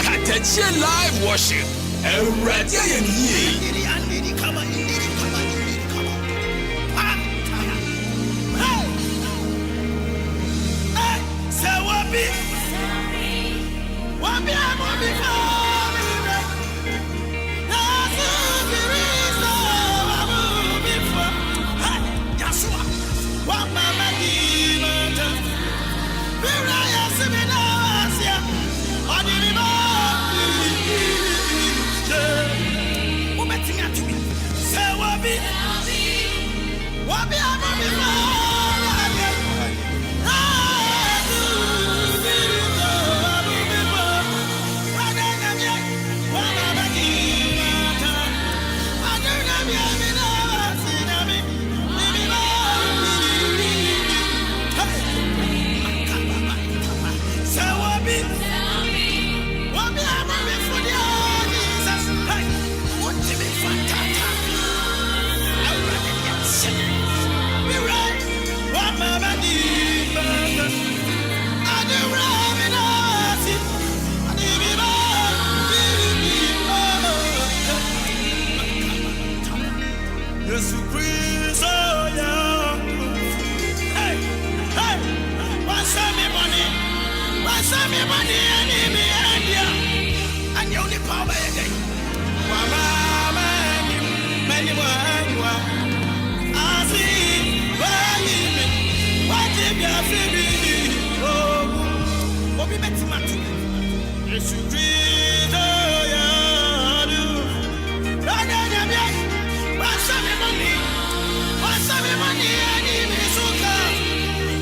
Katakyie live worship. Eradi ayeniye.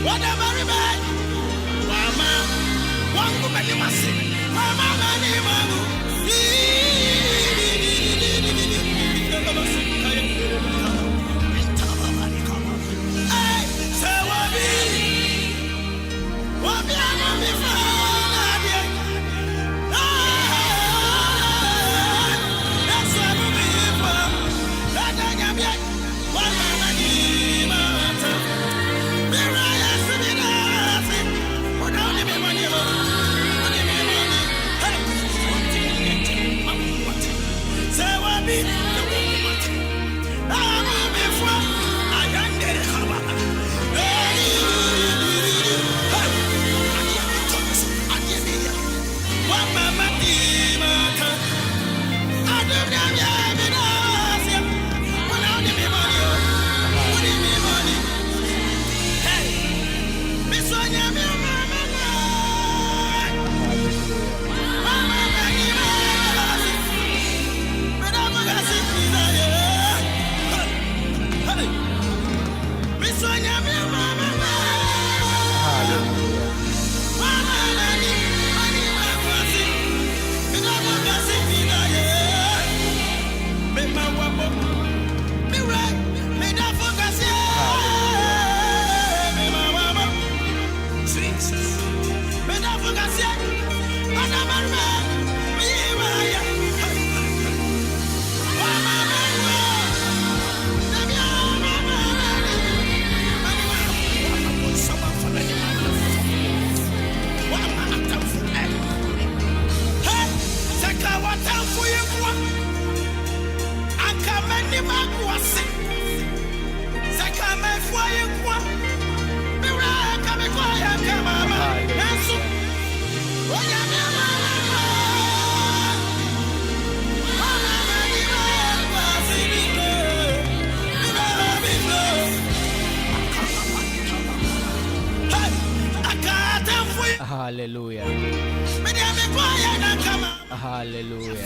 Whatever Hallelujah. Hallelujah.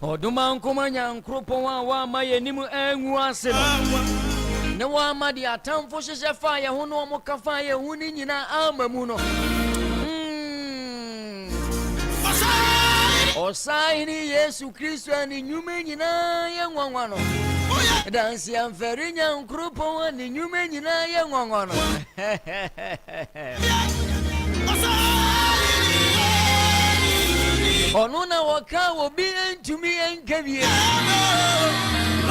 Oduma nkomanya nkropo wa ma yenimu enwu ase ne wa ma di atamfo hyehyɛ fa ye ho no mo ka fa ye hu ni nyina amamu no osai ni Yesu Kristo ani nyume nyina ye nwanwa no dansi amferi nya nkropo ani nyume nyina ye nwanwa no onu na waka obi entumi enkabie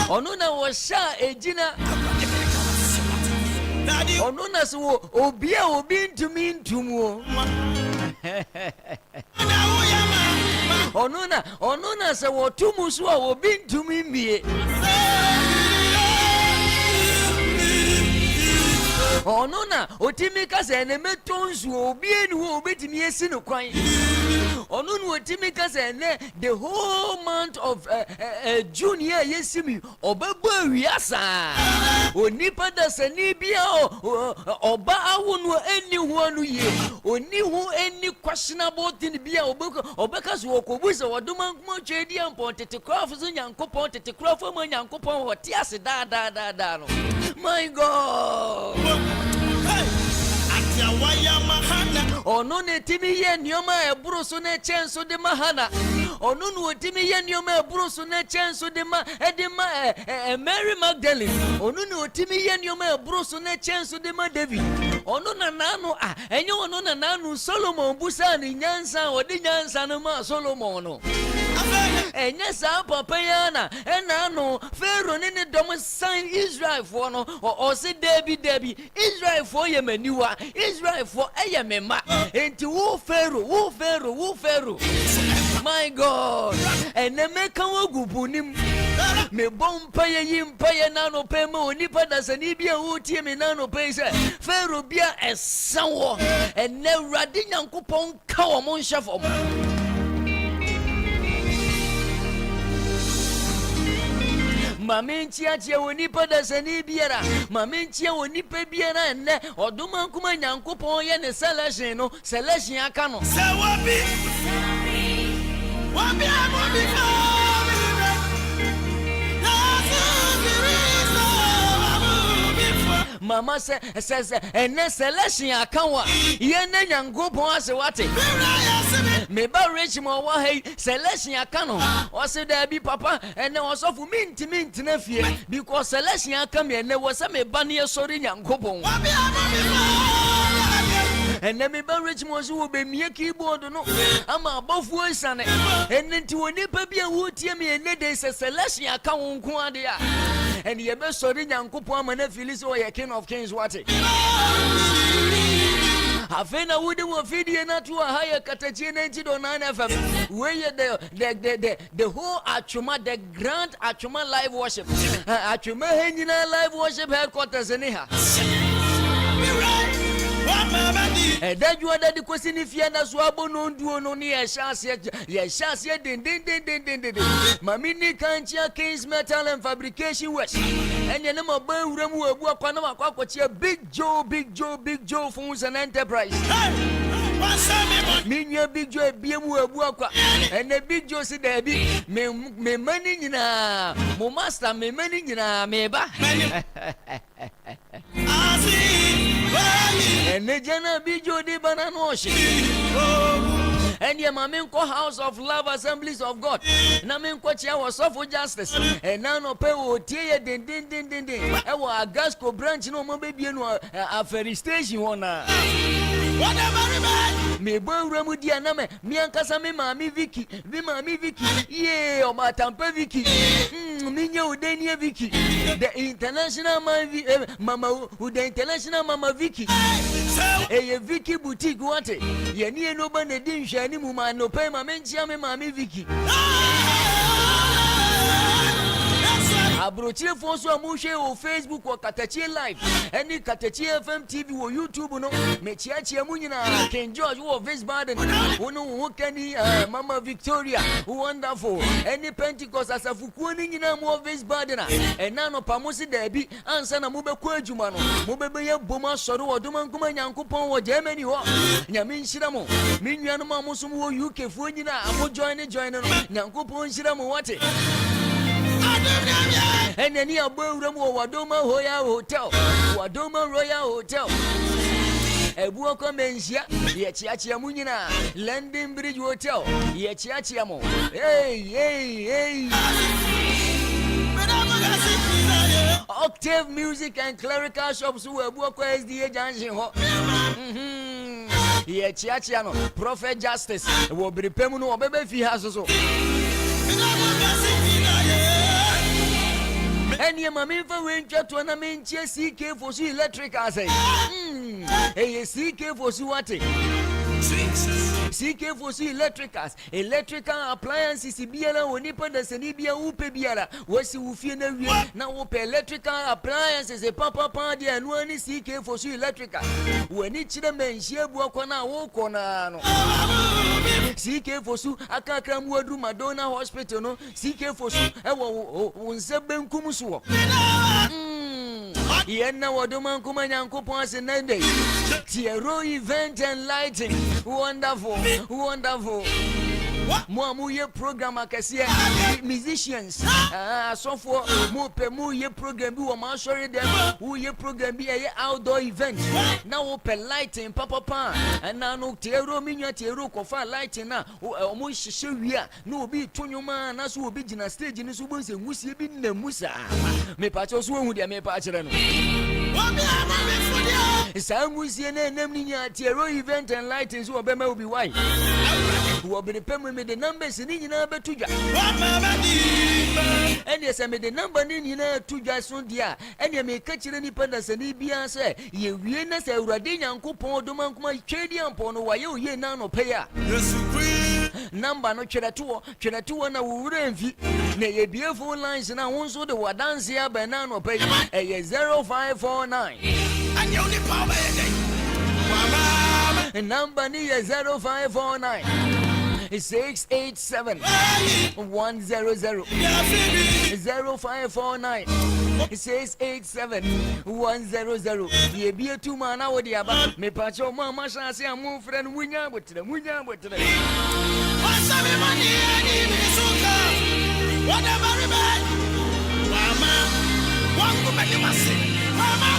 onu na wosha ejina onu na so obi a obi ntumi ntumu onu na se wotumu so a obi ntumi mbie onu na otimi kase ne metonsu obi enu obetimi esi no kwan onu no otimi kase ne the whole month of June year yesimi obabu awiasa onipa da sani bia oba awo no eni ho anu ye oni ho eni questionable thing bia obeka so okobusa wodoma nkomo twedi ampon tete crafts nyankopon tete crafts mo nyankopon wote ase da no my God. Ono ne timi ye nioma eburu so ne chenso de mahana ono no timi ye nioma eburu so ne chenso de Mary Magdalene ono no timi ye nioma eburu so ne chenso de David ono na nanu enye ono na nanu Solomon busa ni nyansa odi nyansa no ma Solomon no enye sa papa yana enano Pharaoh ne dom san Israel for no o se David Israel for ye maniwa Israel for ayemema enti wo Pharaoh my God enemeka wogubunim me bompa ye yimpa ye nano pe ma onipa dasani bia wo tie me nano pe se Pharaoh bia esawo enewrade nyankopon ka wo mon hyefo Mame nchiachia wonipa da sani biara. Mame nchia wonipa biara enne. Oduma nkuma Nyankopon ye ne selection no. Selection aka no. Wabi amobi Mama says enne selection aka wa. Ye ne Nyankopon ase wate. Me ba rich mo wa hey selection aka no. O se da bi papa enne osofu minti na fie because selection aka me enne wo se me ba ne sori Nyankopon. And then me ba rich mo so be mie keyboard no ama abofu osane enne nti woni pa bia wo tie me enne de selection aka won ko ade a and ye be sori Nyankopon ama na feel so ye king of kings wate Afena wudi wo fidie na to a higher Katakyie 90.9 FM where the whole Agyemang the grand Agyemang live worship Agyemang henyina live worship headquarters ni ha that you are the question if you are not swabo no duo no near chance yet din. Mamini Kanchia Kings Metal and Fabrication West. And your name of Bowramu Panama Quaquatia Big Joe Phones and Enterprise. Minya Big Joe BMU Buaka and the Big Joe said there be me money in a mo master me money in a meba. And the Jana Bijo de Bananoshi. And your Maminko House of Love Assemblies of God. Naminko Chia was for justice. And now no pay will tear din. Our Gasco branch no more baby no a ferry station one. Me boy Ramudia Name, me and Casame Mami Vicky, ye or Matampa Vicky. Minyo Dania Vicky, the international Mama, who the international Mama Vicky. A Vicky boutique wante. Ye near nobody didn't share any woman, no pay my men, Mami Vicky. Abroche Fonso Amushe or Facebook or Katakyie Live. Any katakyiefm TV or YouTube no. Mechiachi Amunina, King George or Wiesbaden. Uno Kenny, Mama Victoria, wonderful. Any Pentecost as a Fukuning in a more Wiesbaden. And Nano Pamusi Debi, Ansana Mube Kwejumano, Mube Boma Soro or Duman Kumanyankupon or Germany or Yamin Shiramo, Minyanama Musumu UK Funina, Amo joining Yankupon Shiramo Wate. And then you Wadoma Royal Hotel. A Buoko Mensia, Yechiachia Munina, Landing Bridge Hotel, Yechiachiamo. Hey. Octave Music and Clerical Shops who are Buoko SDA Junction. Yechiachiano, Prophet Justice, will be Pemuno, Baby Fihaso. And your mammy for winter to an amentia CK for see electric as a CK for Suwate. CK for see electricals, electrical appliances, Biala, or Nippon, the Senibia, Upe Biala, was Ufina, now Upe electrical appliances, a papa party, and one is CK for see electrical. When each of them share walk on a walk on CK for Su, Akakam Wadu Madonna Hospital, no, CK for Su, Unseben Kumusu. Yenna Waduman Kumanyanko Pons and Nende. Tiero event and lighting. Wonderful. Muye program akasia musicians. So for muye program bi o sorry them. Muye program bi a outdoor event. Now open lighting papa and now no tiero minya tiero kofa lighting na omo hihye wia na obi tonwoma na so obi gina stage ni so bo se musie bi na musa. Me pa cho so hu dia me pa kire no. Sa musie na nam ni nya tiero event and lighting so obema obi why. Who be the payment me the numbers in betuja. And yes, I made the number in tuja soon dear. And you may catch any pendants and Ibia say, ye winners a radina and coupon doman my chadian pono why you ye nano payer. Number no cheddar2 and I will envy. Nay, beautiful lines and I won't so the Wadansia banana pay a 0549. And you only power number near 0549. 687 100 0549 687 100. Ye be a 2 man out the above. Me patch your mama shall say a move friend Munya with the Munya with the whatever remain. Mama, one woman you must say. Mama,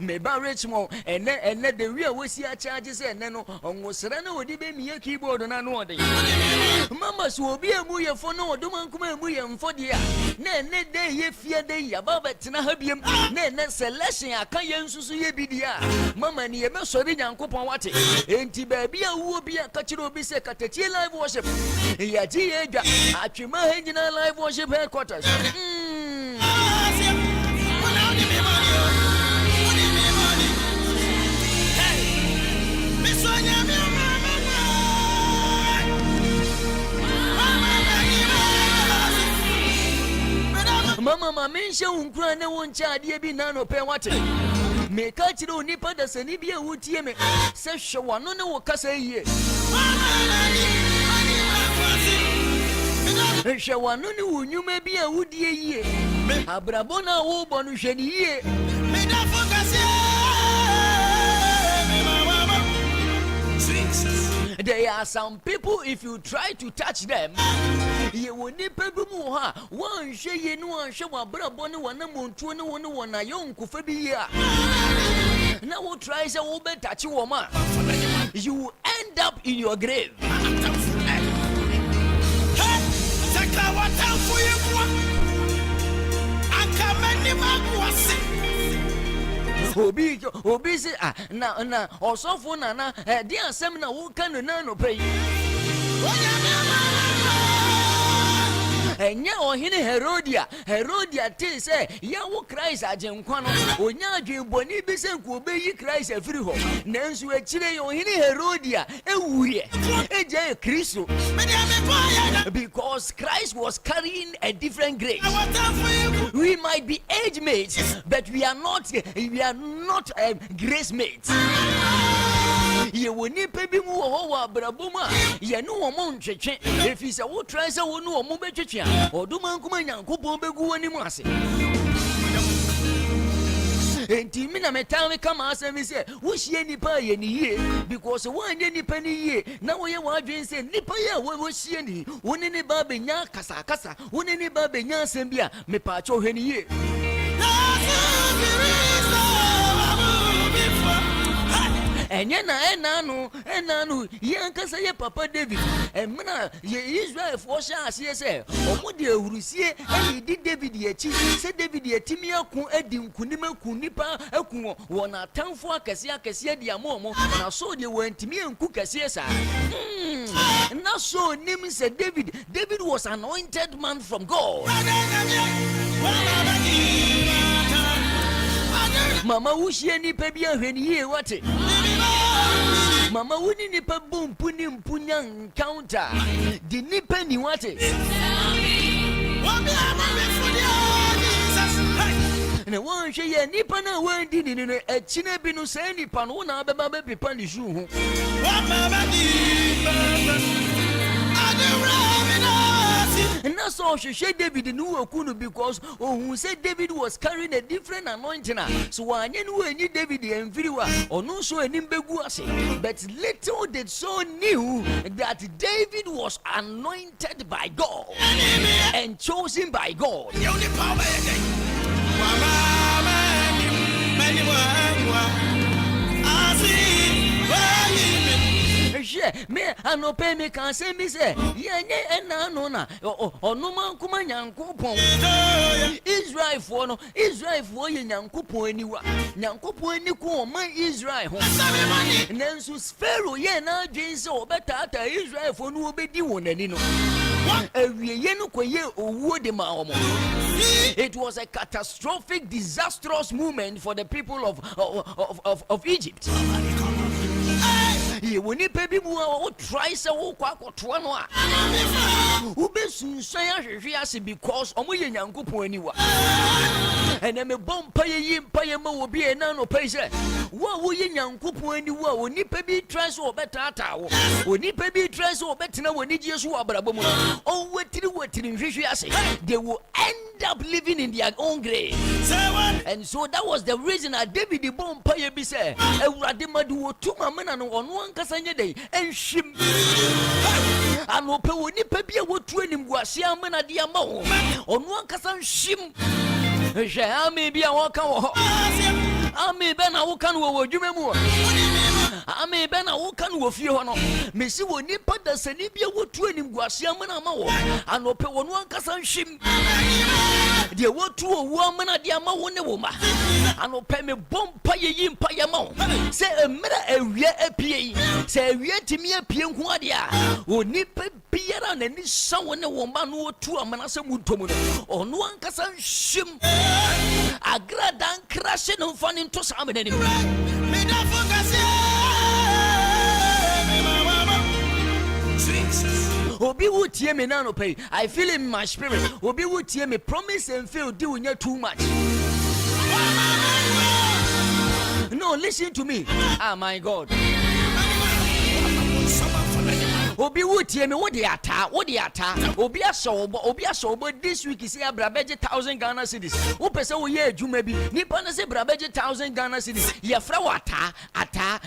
me ba Richmond and the real we see charges and then on was Serena would be me a keyboard and I know the Mamas will be a muya for no doman come muya for the ne day ye fear day above it Nahabium ne selection a kayan susu bidia Mamma near Messorin and Copawati ain't baby a will be a catcher be say Katakyie live worship Yaji Agyemang live worship headquarters. Mama mention unkra ne won chade bi na no pe wate me ka chire onipa da sani bi a wutie me se hwe wano ne wo kasa yie hwe wano ne wonyuma bi a wudie yie abrabo na wo bo no hwe ni yie me da focus There are some people, if you try to touch them, you will need people more. One share no one show a brabon, one among 21 a young Kofi. Now, we'll try to over touch you, woman. You will end up in your grave. Obi say na osofo na di asem na wo kan na no pay Enya ohine Herodia te say ya wo Christ agenkwa no onya adwenboni bi se nko obeyi Christ afiri ho nanso akire ohine Herodia ewuye eje Kristo because Christ was carrying a different grace. We might be age mates, but we are not grace mates. Ye woni pebi mu ho wa braboma ye no wo mo ntwetwe efi se wo try se wo no wo mo betwetwe a oduma nkuma Nyankopon begu woni mu ase enti mi na metan kama asemi se wo hie nipa ye ni yie because one ye nipa ni yie na wo ye wa adwen se nipa ye wo hie ni woni ne ba benya kasa woni ne ba benya asem bia me pa cho hwe ni yie enanu yankasa ye papa David emna ye Israel for sha ase se omode awurusie e di David ye chi se David ye timi akun edi nkunima kunipa akun wona atamfo akese di amomo na so de wantimi enku kese sa na so nim se David was anointed man from God. Mama wushie nipa bia hwani ye wate Mama wuni nipa bumpu ni mpunya encounter di nipa ni wate na wanhwe ye nipa na wandi ni no akina bi no sai nipa no na beba be pipa ni shu ho and that's all she David knew Okunu because who said David was carrying a different anointing. So I knew David and Viriwa or no so an imbeguase. But little did so knew that David was anointed by God and chosen by God. The only power me anope me kan se mi se ye ena no na onuma nkuma Nyankopon Israel ye Nyankopon aniwa Nyankopon ani ko man Israel ho nanso Pharaoh ye na adwen se obetata Israel fo no obedi wonani no awie ye no koye owuo de ma omo. It was a catastrophic, disastrous moment for the people of Egypt. ye woni pa bi mu a wo try say wo kwa akoto no a wo be sunsan ahwehwe ase because omo ye Nyankopon aniwa ene me bompa ye yimpa ye ma wo bi e na no pay say wo ye Nyankopon aniwa oni pa bi try so obetata wo oni pa bi try so obetena woni Jesu abrabo mu o wetiri nhwehwe ase they will end up living in their own grave. And so that was the reason I David the bompa ye bi say ewurade madu wo tuma mena no ono ankasa nye dey enhwim anope woni pa bia wotu anim guase amena de ama wo ono ankasa nhwim hwe ame bia wo ka wo ame be na wo ka no wo dwuma mu ame be na wo ka no wo fie ho no mesi woni pa da sani bia wotu anim guase amena ama wo anope wono ankasa nhwim de wotu owu amena de ama wo ne wo ma anope me bompa ye yimpa ye ma wo se emra awie apie se awie timi apie nko ade a oni pa biara na ni sawo ne wo ma no wotu amena se mutomu no ono ankasa nhwim agra dan krashe no fani nto sa amena ni me da focus Obi would tear me now pay. I feel in my spirit. Obi would tear me promise and fail doing you too much. No, listen to me. Ah, my God. Obi would tear me what the attack. Obi a sober this week is here brabeje 1,000 Ghana cedis. Who person will hear you maybe Nippon say brabeje 1,000 Ghana cedis. Ya fra ata.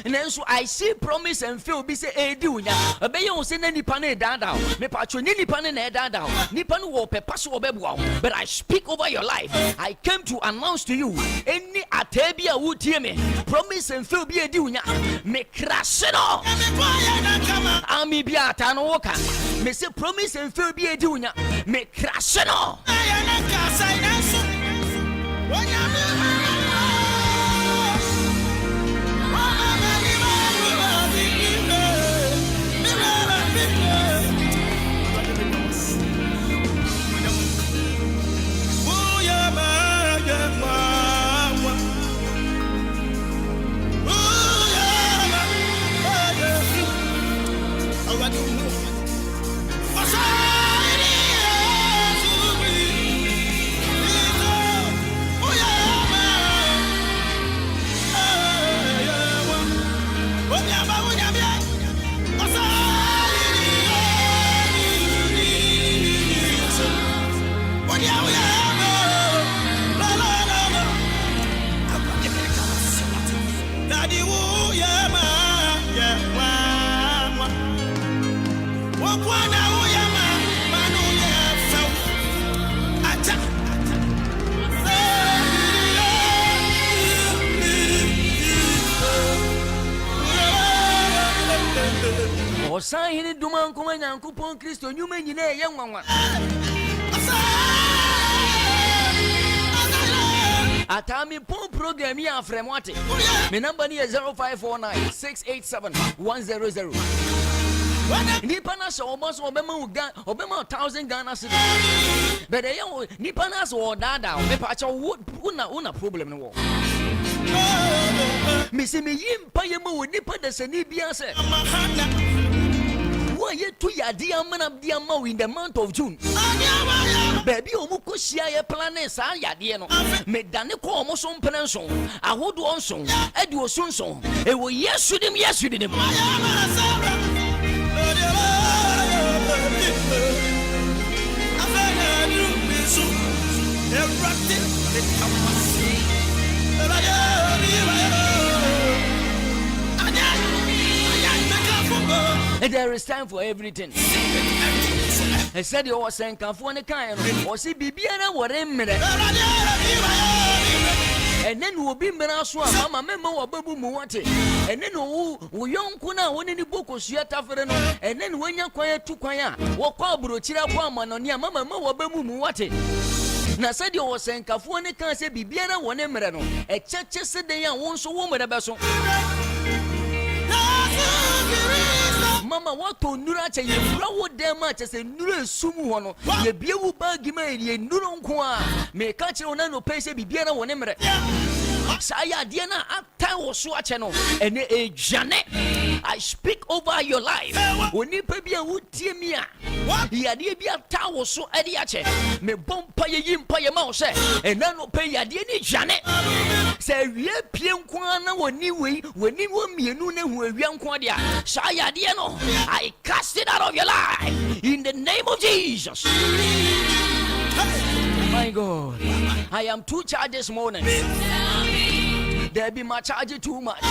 And so I see promise and fail be say edi unya obey you say na nipa na da da me pacho ni nipa na da da nipa no wo pepa so obebua but I speak over your life. I came to announce to you any atabia wo tie me promise and fail be edi unya me crash no ami bia ata no wo ka me say promise and fail be edi unya me crash no Osan duma nkoma Nyankopon Kristo nyuma nyina ye nwanwa Atami pon program ya afremwate me number ni 0549687100 nipa na so obo so obema 1,000 Ghana cedis but ye nipa na so dada me pa cha una problem no wo me se me yimpa ye mo nipa da sani bia se ye to yadi amana dia ma in the month of June baby omu ko sia ye plan sa yade no me dane ko omu so mpena so ahodo onso edi osonso e wo yesu dim there is time for everything. I said you was saying can for the kind or see bibiana wore mmere and then will be menaswa mama memo or babu muwate and then wo yonku na woni ni boko suata fere no and then when ya kwaya tu kwaya wo kwa brochira kwa manonia mama memo wo babu muwate na said you was saying can for the kind say bibiana wone mmere no e cheche se den ya won so wo mmere be so mama ama what to nura che ye fura wo dem ma che se nura esum ho no ye bie wo bag ma ye nura nko a me ka kire ona no pese bibia na wo ne mre saya dia na atan wo so ache no ene ejane. I speak over your life. Oni pe bia wo tie mi a ya dia bia ta wo so ade ache me bompa ye yimpa ye ma wo se ena no pe ya dia ni jane se wie pie nko na woni woni wo mienu na hu awia nko dia saya dia no I cast it out of your life in the name of Jesus. My God, I am too charged this morning. There be my charge too much.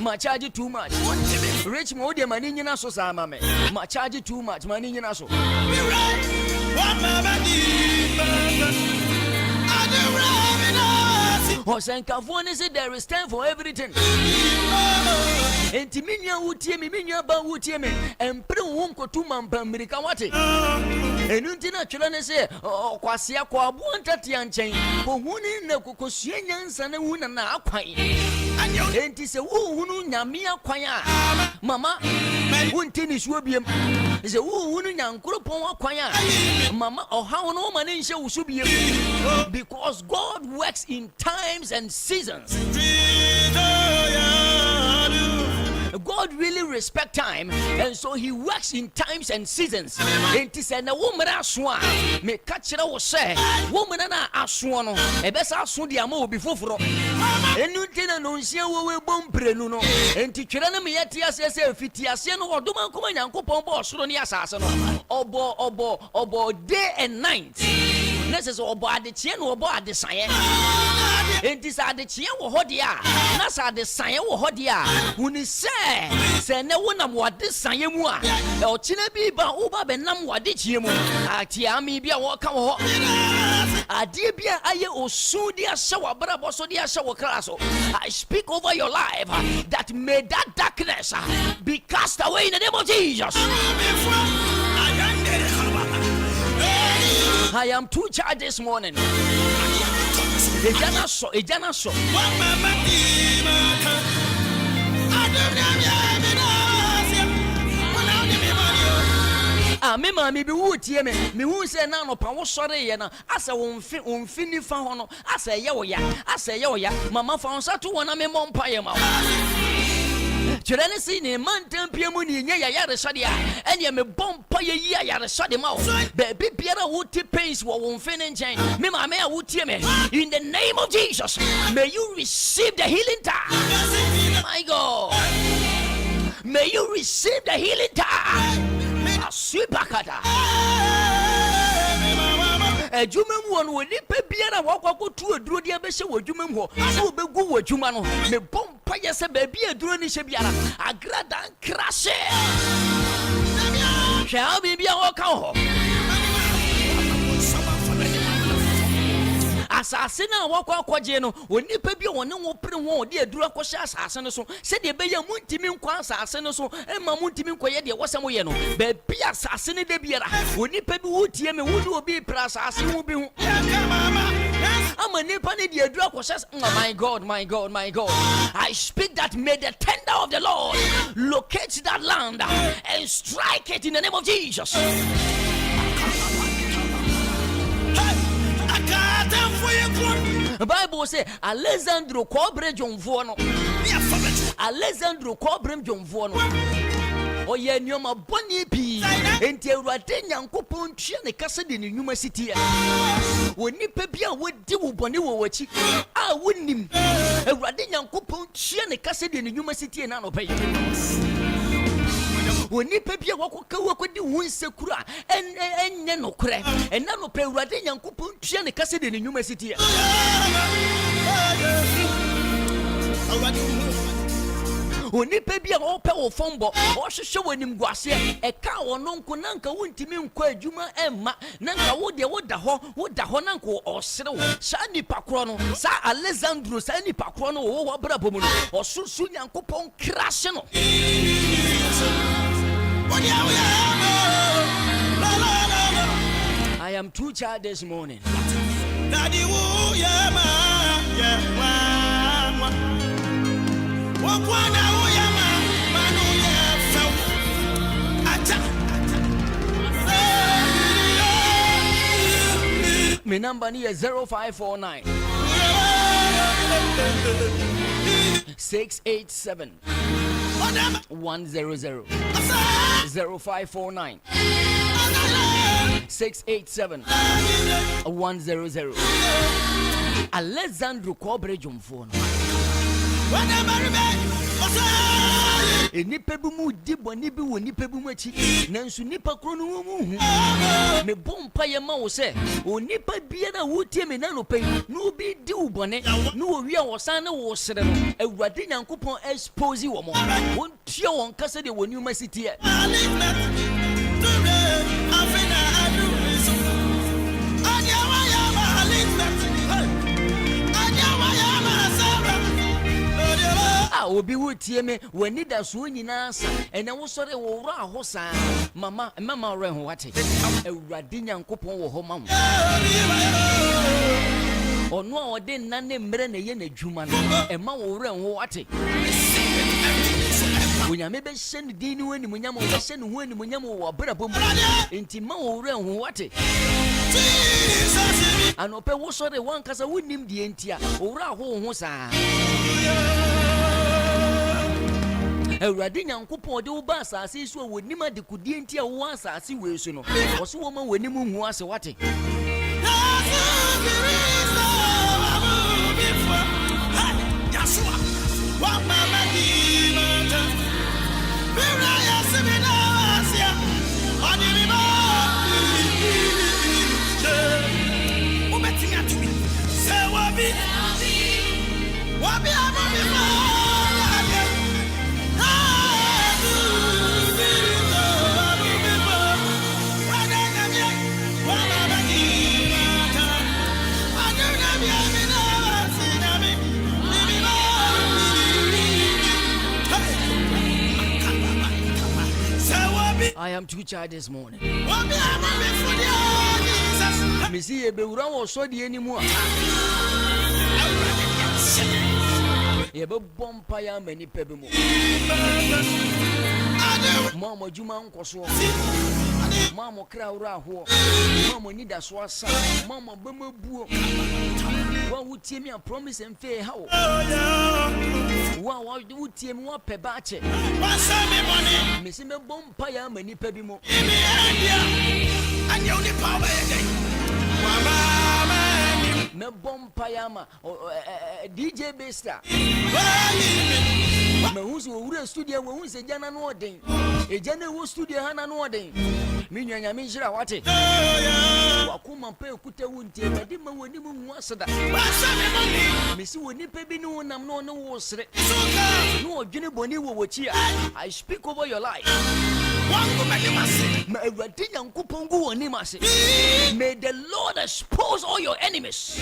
My charge too much. Rich more than money in us, Samame. My charge too much. Money in us. Hosanka said there is time for everything. And Timinia would tear me, Minia Ba would tear me, and put wonko to Mampamirica Wati. And Untina Chilane say, oh, Quasia Qua wanted young chain, for one in the Cocosians and a woman now quite. And tis a woman, Yamia Quaya. Mamma, one tennis will be is a woman, young Kuropon Quaya. Mamma, or how no man in show should be because God works in times and seasons. God really respect time, and so he works in times and seasons. And he said, "A woman aswa me catch it was say, woman na aswa no, e be sa aso dia ma obi foforo. Enu tina no nsia wo we bomprenu no. Enti twere na me yeti ase se fiti ase no odoma nkoma Nyankopon bo osoro ne asase no. Obo day and night. Nese obo adechie no obo adesan. Enti sa adechie wo hodia, na sa adesan wo hodia. Uni se ne wonam wade sanye mu a e o kine bi ba wo ba benam wade chie mu ati ami bia wo ka wo ade bia aye osu dia hye wa bra bo so dia hye wo kra so. I speak over your life that may that darkness be cast away in the name of Jesus. I am too charged this morning. Ejana so me mama bi wo tie me hu se na no pa wo sore ye na asa wo mfi ni fa ho no asa ye wo ya mama fa on sa to wona me mompa ye ma Chirene si ni mantam pia mu ni nya ya resade a ene me bompa ye yi ya resade ma wo be biara wo ti pains wo mfi ne nchen me mama a wo tie me in the name of Jesus may you receive the healing touch. My God, may you receive the healing touch. Asibakata ejumem won woni pe biara wakwakotu aduro dia be hye wojumem ho so obegu wojuma no me bompa yese ba bi aduro ni hye biara agrada krashe hwa bi bia wo ka ho asase na wakwakoje no oni pe bia woni wo pere ho de aduro akohye asase no so se de be ya muntimi nkwa asase no so ema muntimi nkoye de wosam ye no ba bia asase ne de biara oni pe bi wotie me wo de obi pra asase wo bi hu ama nipa ne de aduro akohye. Oh my God, I speak that may the tender of the Lord locate that land and strike it in the name of Jesus. The Bible say Alessandro Cobre Jonfo no. Alessandro Cobre Jonfo no. Oye nyoma boni pi. Enti Awurade Nyankopon twa ne kasa de ne nyuma sitie. Woni pa bia wodi wo boni wo wachi. A wonim. Awurade Nyankopon twa ne kasa de ne nyuma sitie na no pay. Woni pa bia wakoka wakodi wonsekura enye no kure ena no pa Awurade Nyankopon twa ne kase de ne nyuma sitie. Woni pa bia wo pa wo fombo wo hwehwe wonim guase e ka wo no nko nanka wontimi nkwa adwuma emma nanka wo de wo da ho nanka o sere wo sa nipa kro no sa Alessandro sa nipa kro no wo brabo mu no o susu Nyankopon krashe no. I am too tired this morning. My number is 0549 687 100. 0549 687 100. Alexandru Kobre Jumfon. Enipa bi mu di boni bi wo nipa bi mu achi nanso nipa kro no mu hu me bompa ye ma wo se onipa bia na wo tie me na no pai no bi di wo bone no wo wi a wo san na wo sere no awurade nyankopon expose wo mo won tie won kasa de woni ma sitie obi wo tie me wani da so nyina sa ene wo sore wo wura ho sa mama re ho wate awurade nyankopon wo ho ma mo ono a ode nna ne mre na ye na dwuma no e ma wo wura ho wate onyame be hye ne din ni wani munyam wo be hye ne ho ani munyam wo brabom enti ma wo wura ho wate anope wo sore wan kasa wonim die enti a wo wura ho sa Awurade nyankopon de wo ba asase so wonim adekudie ntia wo asase we so no wo so wo ma wonim hu ase wate I am too tired this morning. Me see ye be wura wo so de animu a. Ye be bompa ya mani pebe mo. Mama juma nkoso. Mama kra wura ho. Mama ni da so asa. Mama be mabuo. Wa wutie me a promise and fair how. Wa wutie me wa pe ba che. Me see me bompa ya mani pebe mo. And you only power again. Me bompa ya ma DJ Besta. Me husu wura studio we hunse jana no odin. E jana wo studio hana no odin. Me nwanya me njira wate. Wa kuma pe kuta wunti e de ma woni mu hu aseda. Me si woni pe bi no nam no wo sere. No odwene boni wo wochi a. I speak over your life. May the Lord expose all your enemies.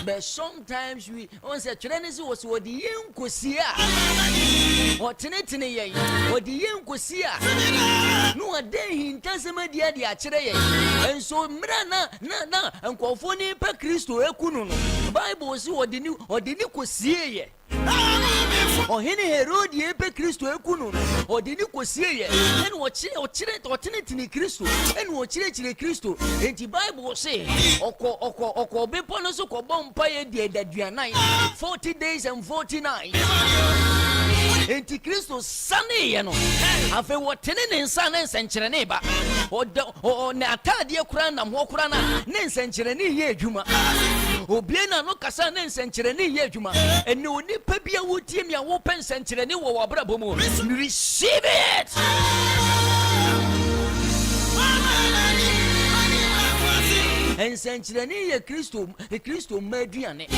But sometimes we on say Chinese was what the young Kosia or Tinetine or the young Kosia. No a day in Tasma dia chere. And so Mrana na and Kofoni per Christo Ekuno. Bible see what the new or the new Kosia. Or any Herod ye pe Christo Ekuno or the new Kosia and watch it or Chile or Tinetine Christo and watch it Christo. And the Bible say Oko be ponoso ko bompaye de daduanai 40 days and 40 nights. Enti Kristo sane ye no afa wotene ne nsa ne nsenkyerene ba o ne atade kura na ho kura na ne nsenkyerene ye adwuma obie na no kasa ne nsenkyerene ye adwuma ene oni pa bia wotie mi a wo pen nsenkyerene wo wabrabo mu receive it. Nsenkyerene ye Kristo maduane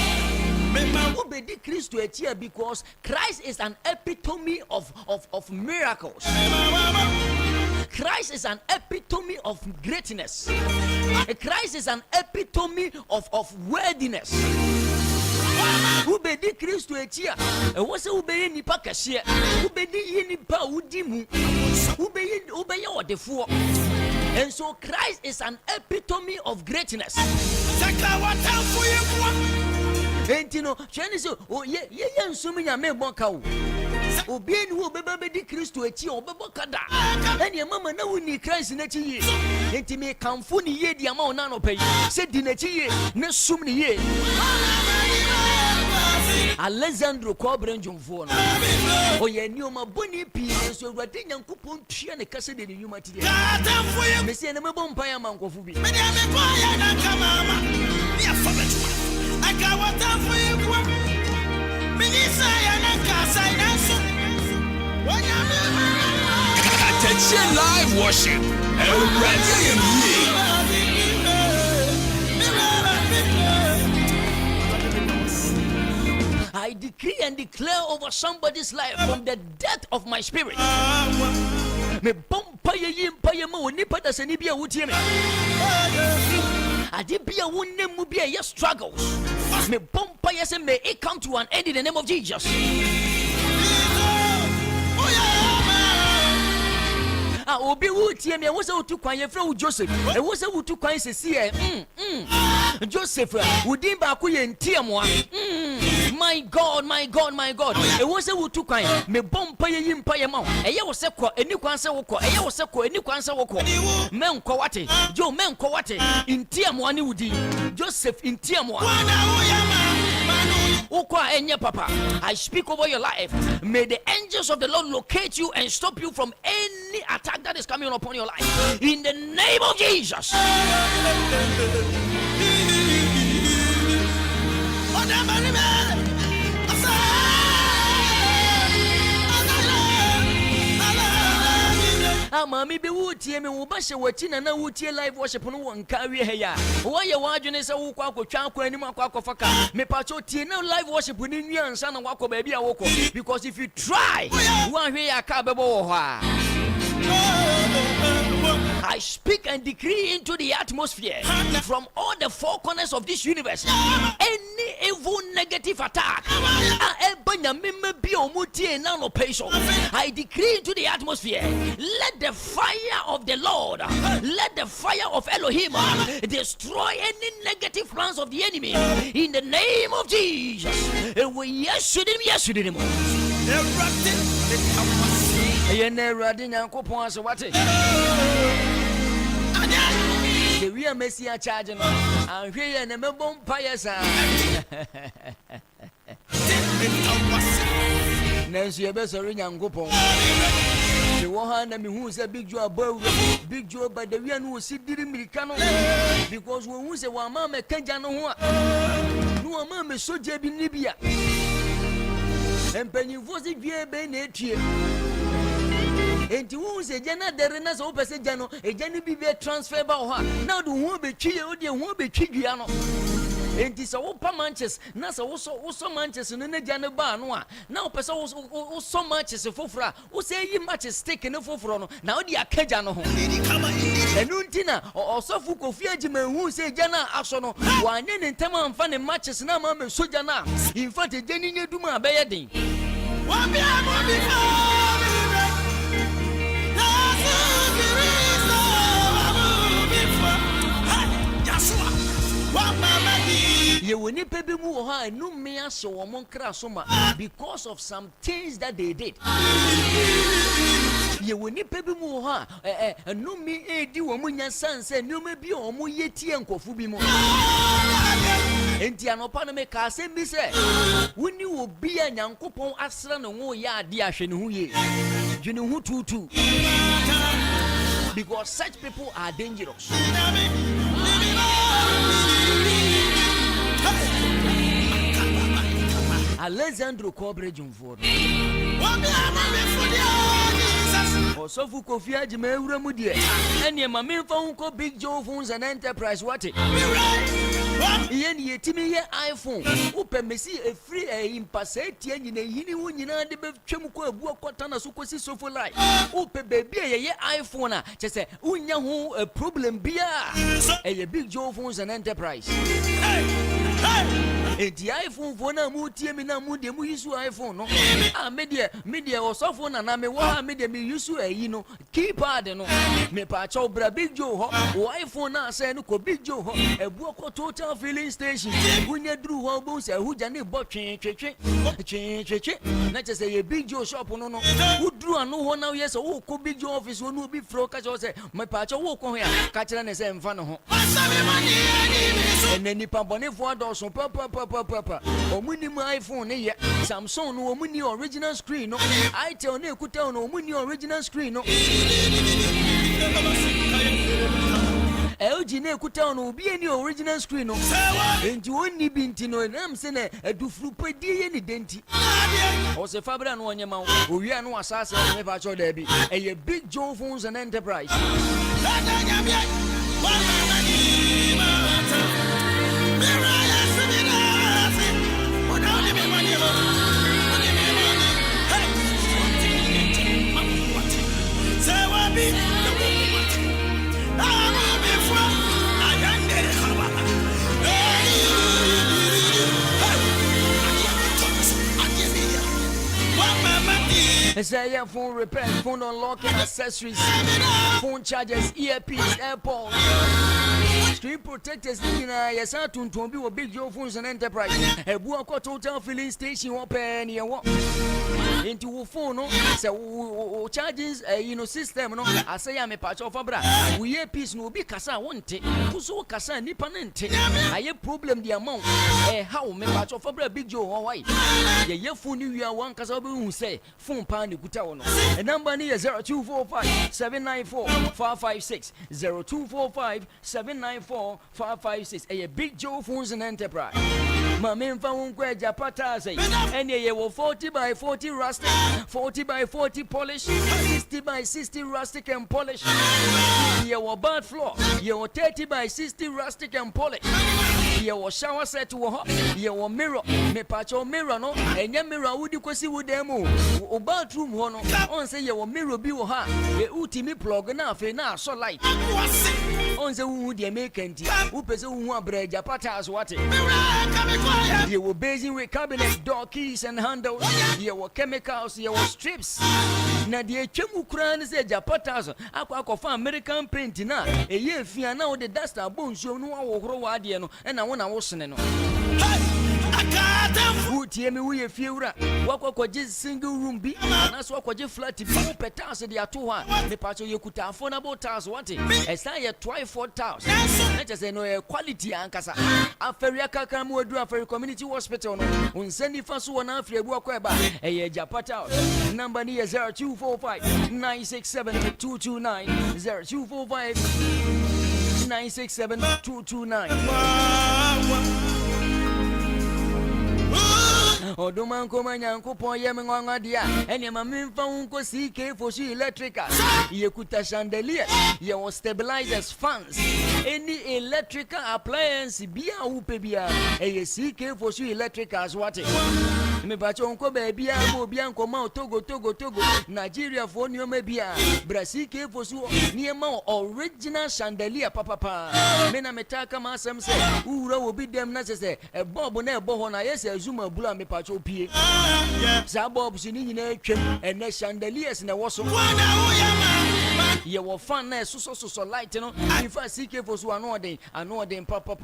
obedi Kristo etia because Christ is an epitome of miracles. Christ is an epitome of greatness. Christ is an epitome of worthiness. Ubedi Kristo etia wose ubeye nipa kase ubedi nipa udimu ubeye odefo. And so Christ is an epitome of greatness. Entino, Chinese, oh, yeah, and so many American. Obey who baby Christo at you, Babakada. And your mamma no one need Christ in a year. And me come funny ye the amount none of pay. Said in a year, no so many years. Alessandro Cobranjum for oh, yeah, knew my bonny peas, so what did young coupon tea and a cassette in the human today. Monsieur Namabon Payamang Kofi. I got what I'm for you. Katakyie live worship. I decree and declare over somebody's life from the depth of my spirit. Me bompa ye yimpa ye mo nipa da sani bia wutie me. Ade bia wonnem mu bia ye struggles. Me bompa ye say may it come to an end in the name of Jesus. Obi wutie me wo say wutu kwan ye fra Joseph. E wo say wutu kwan se sie Joseph wudin ba ko ye ntiamoa. My God, my God, my God. E wo say wutu kwan me bompa ye yimpa ye ma. E ye wo say ko eni kwan se wo ko. E ye wo say ko eni kwan se wo ko. Men ko wate. Jo men ko wate. Ntiamoa ni wudi. Joseph ntiamoa. Papa, I speak over your life. May the angels of the Lord locate you and stop you from any attack that is coming upon your life. In the name of Jesus. Mami be wutie me wo ba she wati na na wutie live worship no won carry he ya wo ye wadwene se wo kwa akotwa akwa anim akwa akofaka me pa cho tie na live worship ni nwan sa na wakọ ba bia wokọ because if you try one hwe ya ka bebo wo ho a I speak and decree into the atmosphere from all the four corners of this universe. Any evil negative attack, I decree into the atmosphere. Let the fire of the Lord, let the fire of Elohim destroy any negative plans of the enemy in the name of Jesus. Yes, him. You never did not what it. The real Messiah charging. I'm here and I'm a bonfire. Nancy, you best ring and go on. The one who said big job, big job, but the one who sit didn't because when we say one mamma can't know no mamma so jab in Libya. And Penny was it via Benet. And you say, Jana, there is no person, Jano, a Jenny be transfer about her. Now, the won't be chill, the won't be chigiano. And this all Manches, Nasa also Manches and then Jana Barnoa. Now, person so much as a fofra, who say you much is taken a fofrono. Now, the Akajano. And Untina or Sofu Kofi Agyemang who say Jana Asono, one in Tama and funny matches now, Mamma Sojana. In fact, Jenny Duma Bayading. You will need baby move her no me so among crasoma because of some things that they did. You will need baby move her no me a do woman son said no me be or mo yeti and Kofi mo. And Tiano Paname Casem be said, when you will be a young coupon asran and wo ya diashin who ye. You know who to because such people are dangerous. Alessandro Cobrejum for Kofi Kofi Agyemang Uramudia and your mammy phone called Big Joe phones and enterprise what it Yen ye Timmy iPhone open me see a free impasset yen in a yini win the Chemuko Buakotana Sukosi so for life. Open baby ye iPhone just say unya who a problem beer a Big Joe phones and enterprise. enti iPhone phone na mu tie mi na mu de mu use iPhone no media also phone na me wa media me use yi no keypad no me pa cha obra Big Joe ho iPhone na say no ko Big Joe ho ebu ko total filling station unya duru ho bo say hu ja ne bo twen na che say ye Big Joe shop no uduru anu ho na yes wo ko Big Joe office wo no bi fro ka cha say me pa cha wo ko ho ya ka kire ne say mfa no ho enani pa bone fo adoso papa omuni mu iPhone ne ye Samsung no omuni original screen no Itel na ekuta no omuni original screen no LG na ekuta no obi ani original screen no enti wonni binti no nam se na adufuru padi ye ni denti o se fabra no onye ma owi anu asase me ba cho da bi eye Big Joe Phones and Enterprise say yeah, phone repair, phone unlocking accessories, phone chargers, earpiece, AirPods, screen protectors. Yes, I to be with Big Joe Phones and Enterprise. A book total filling station open here. Into phone no say charging system no I say am a patch of abra we earpiece no be kasa want it so kasa nipa nte aye problem the amount how me patch of abra Big Joe why ye phone you are one kasa be hu say phone pa ni kuta wono a number ni 0245 794 556 0245 794 556 a Big Joe Phones and Enterprise ma me mfa won kwa japata say ene ye wo 40 by 40 rustic 40 by 40 polish 60 by 60 rustic and polish ye wo bad floor ye wo 30 by 60 rustic and polish ye wo shower set wo ye wo mirror me pacho mirror no enye mirror wudi kwesi wudemu o bathroom ho no on say ye wo mirror bi wo ha e utimi plug na afi na so light on say wu de make anti wo pese wu abra japata as what ye wo basing with cabinet door keys and handles ye wo chemicals ye wo strips na de twemu kura ne say japata so akwa American paint na eye fia na wo de duster bonsuo no wo horo wa de no na wo na wo sene no utie me we fiewura wakwaje single room bi na so wakwaje flat bi wo petas de ato ha me pacho yekuta affordable tiles what esa ye try 4000 na just no quality ankasa aferi akaka mu adu aferi community hospital no unseni fa so na aferi abu akwa ba eye japata number ni 0245 967 229 0245 967 229 Oduman koma nyankopon ye me ngwa dia ene ma memfa unko CK for she electrical ye kuta chandelier ye wo stabilizers fans any electrical appliance bia upe bia ye CK for she electrical as what me bacho unko ba bia mo bia nko ma Togo Nigeria for nyoma bia Brazil CK for so niema original chandelier papa me na metaka ma asem se ura obi dem na se e bob na e bo ho na yes azuma bula me pacho pie za bob sini nyina atwam ene chandeliers na woso ye wo fan na so light no ifa CK for so ano den papa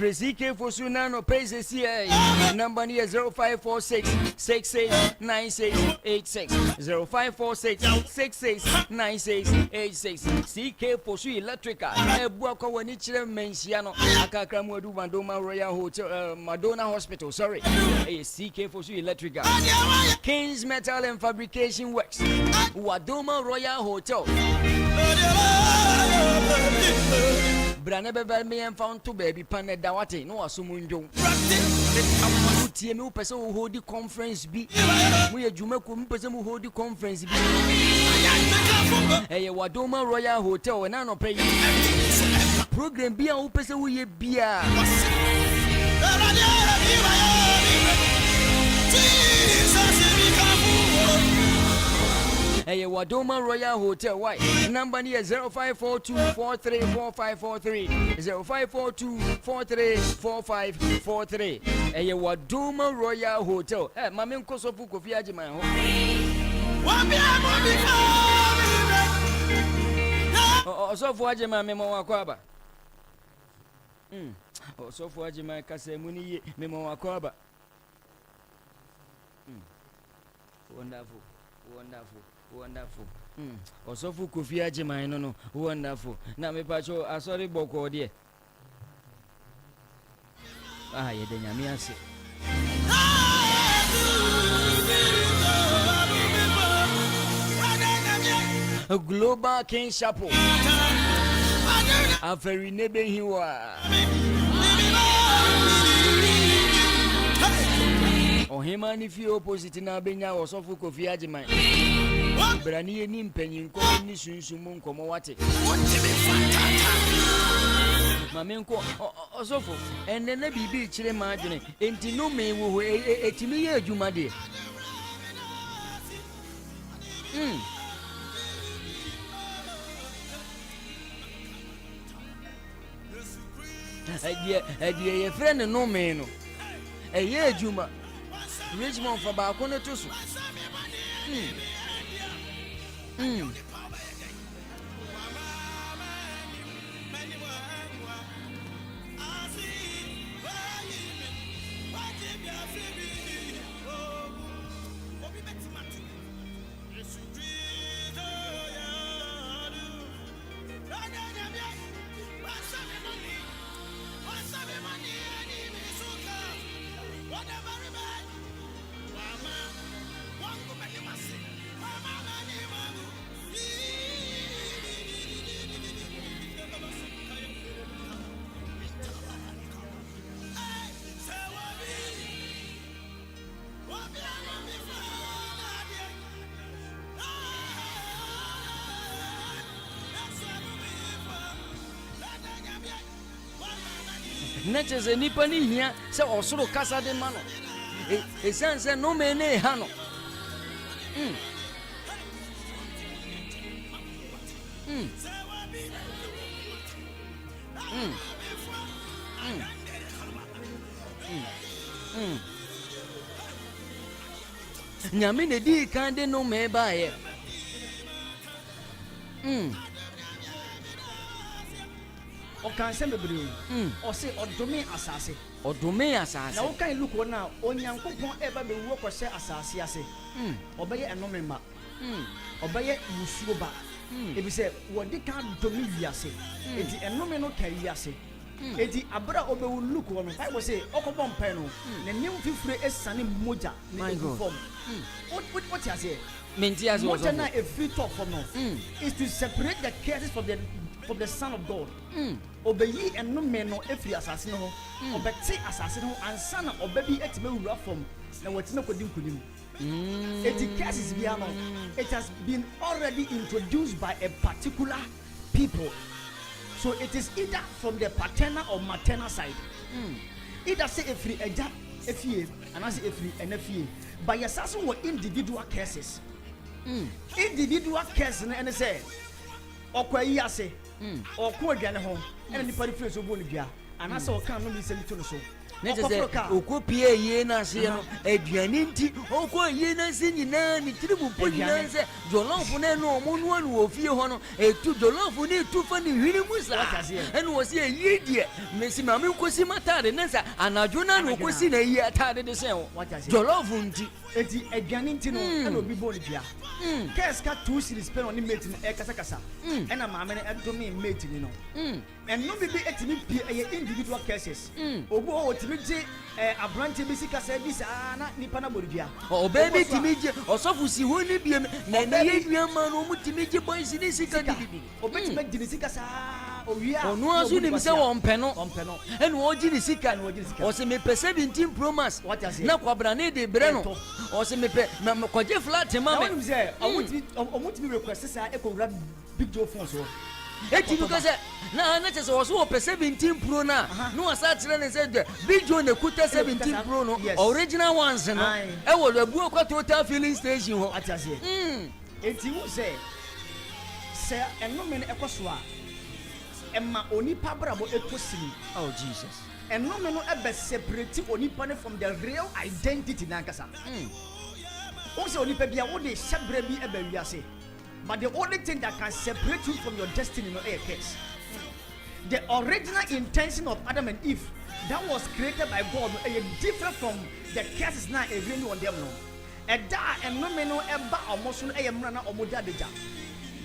CK for Sunano pays here. Number near 0546 669686 0546 669686 CK for Su Electrical. Ebuako wani chile mensiano akakra mwadu Madonna Royal Hotel Madonna Hospital. Sorry, CK for Su Electrical. King's Metal and Fabrication Works. Wadoma Royal Hotel. Brane bebe me and found to baby pan dawate no asumunjo. Tie me person who hold the conference bi. We adwuma ko person who hold the conference bi. Eye Wadoma Royal Hotel na no pay. Program bi a wo person wo ye bia. Hey, Wadoma Royal Hotel. Why? Number here 0542434543. 0542434543. Hey, Wadoma Royal Hotel. Hey, Mami Kosofu Kofi Agyemang. Osofu Agyemang memo wakwaba. Osofu Agyemang kasemuni memo wakwaba. Wonderful. Osofu Kofi Agyemang no wonderful. Na me pacho asori boko de. Ye de nyame ase. A Global King Chapel. Aferi nebe hiwa. Ohimani fi opposite na benya Osofu Kofi Agyemang. Brani eni mpanyin ko ni sunsumu nkomo wate. Mamenko Osofu enne na bibi kire ma adwene enti no me wo etimi ye adwuma de. Adie ye friend no me no. Eye adwuma. Richmond for ba ko ne to so. Natchez nipa ni hia se osoro kasa de mano e sense no me ne ha no nyame ne di kan de no me ba ye o kan se bebre o se odome asase na o kan look na onyankopon eba be wo ko se asase ase obeye enome ma obeye musuo ba ebi se wodi kan domi wiase enti enome no kari ase enti abra obewu look no Bible say okobon pen no na nim fifure esane moja na form what you say menti as moja na a free talk from no is to separate the curses from the son of God. Obeyi enome no efri asase no obeti asase no ansa na obebi etime wura from na watime kodim kunim. It curses biano. It has been already introduced by a particular people. So it is either from the paternal or maternal side. Either say efri eja efie and as efri enefie. But your assassin were individual cases. Individual cases and say okwayi ase okwo adwane ho ene nipa refresh obo nibia anasa okan no mi se mito no so Necessary okopie ye na se no aduane nti okwo ye na se nyina ni tirimu ponyina se jollof na no omo no anu ofie ho no etu jollof ni etu fa ni hwiri musa ene wo se ye die mesi ma me kosi matare nsa anajo na no kosi na yi atare de se ho jollof nti eti aduane nti no ene obi bo nibia keska 2 series pen on mate no e kasa kasa ena ma me e do me mate ni no and no be etimi pie individual cases obo otimi je abrante bi sika service na nipa na boribia o baby timi je osofu si ho ni biem na na ye nua ma no mutimi je boys ni sika bibi obetimi je ni sika sa Ono azu nim se won pɛ no. Ɛna ogi ni sika. Ɔse me pɛ 17 Pro Max. Na kwabrane de bre no. Ɔse me pɛ me kwaje flat ma me. Ɔnim se ɔmo ti request sa ekowura Big Joe phone so. Eti because na chese wo pɛ 17 Pro na. No asa kyerɛ ne se Big Joe na kuta 17 Pro no. Original ones no. Ɛwɔ lebu kwa total filling station ho. Eti wo se enome no ekoso a emma onipa brabo etosini. Oh Jesus. Enome no ebe separate onipa from the real identity nankasa. Wo se onipa bia wo de sebra bi ebe wiase. But the only thing that can separate you from your destiny no is curse. The original intention of Adam and Eve that was created by God is different from the curses now really on them no. Eda enome no eba omoso no eyemra na omoda deja.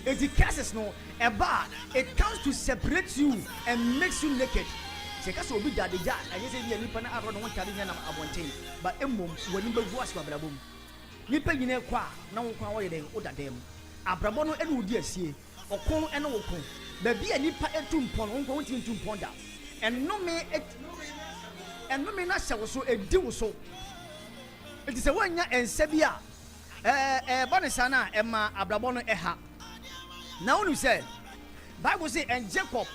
The curses no eba it comes to separate you and makes you naked. Se kaso obi da deja aye se bi nipa na aro no wontade nya na abonten ba emom wani bagu aso abrabom. Nipa nyine kwa na wo kwa wo yeden oda dem. Abrabo no ene odi asie okon ene wokon ba bia nipa etumpon no wonko wonti ntumpon da enome na hye so edi wo so enti se wanya ensa bia bonesa na ema abrabo no eha na wonu say Bible say and Jacob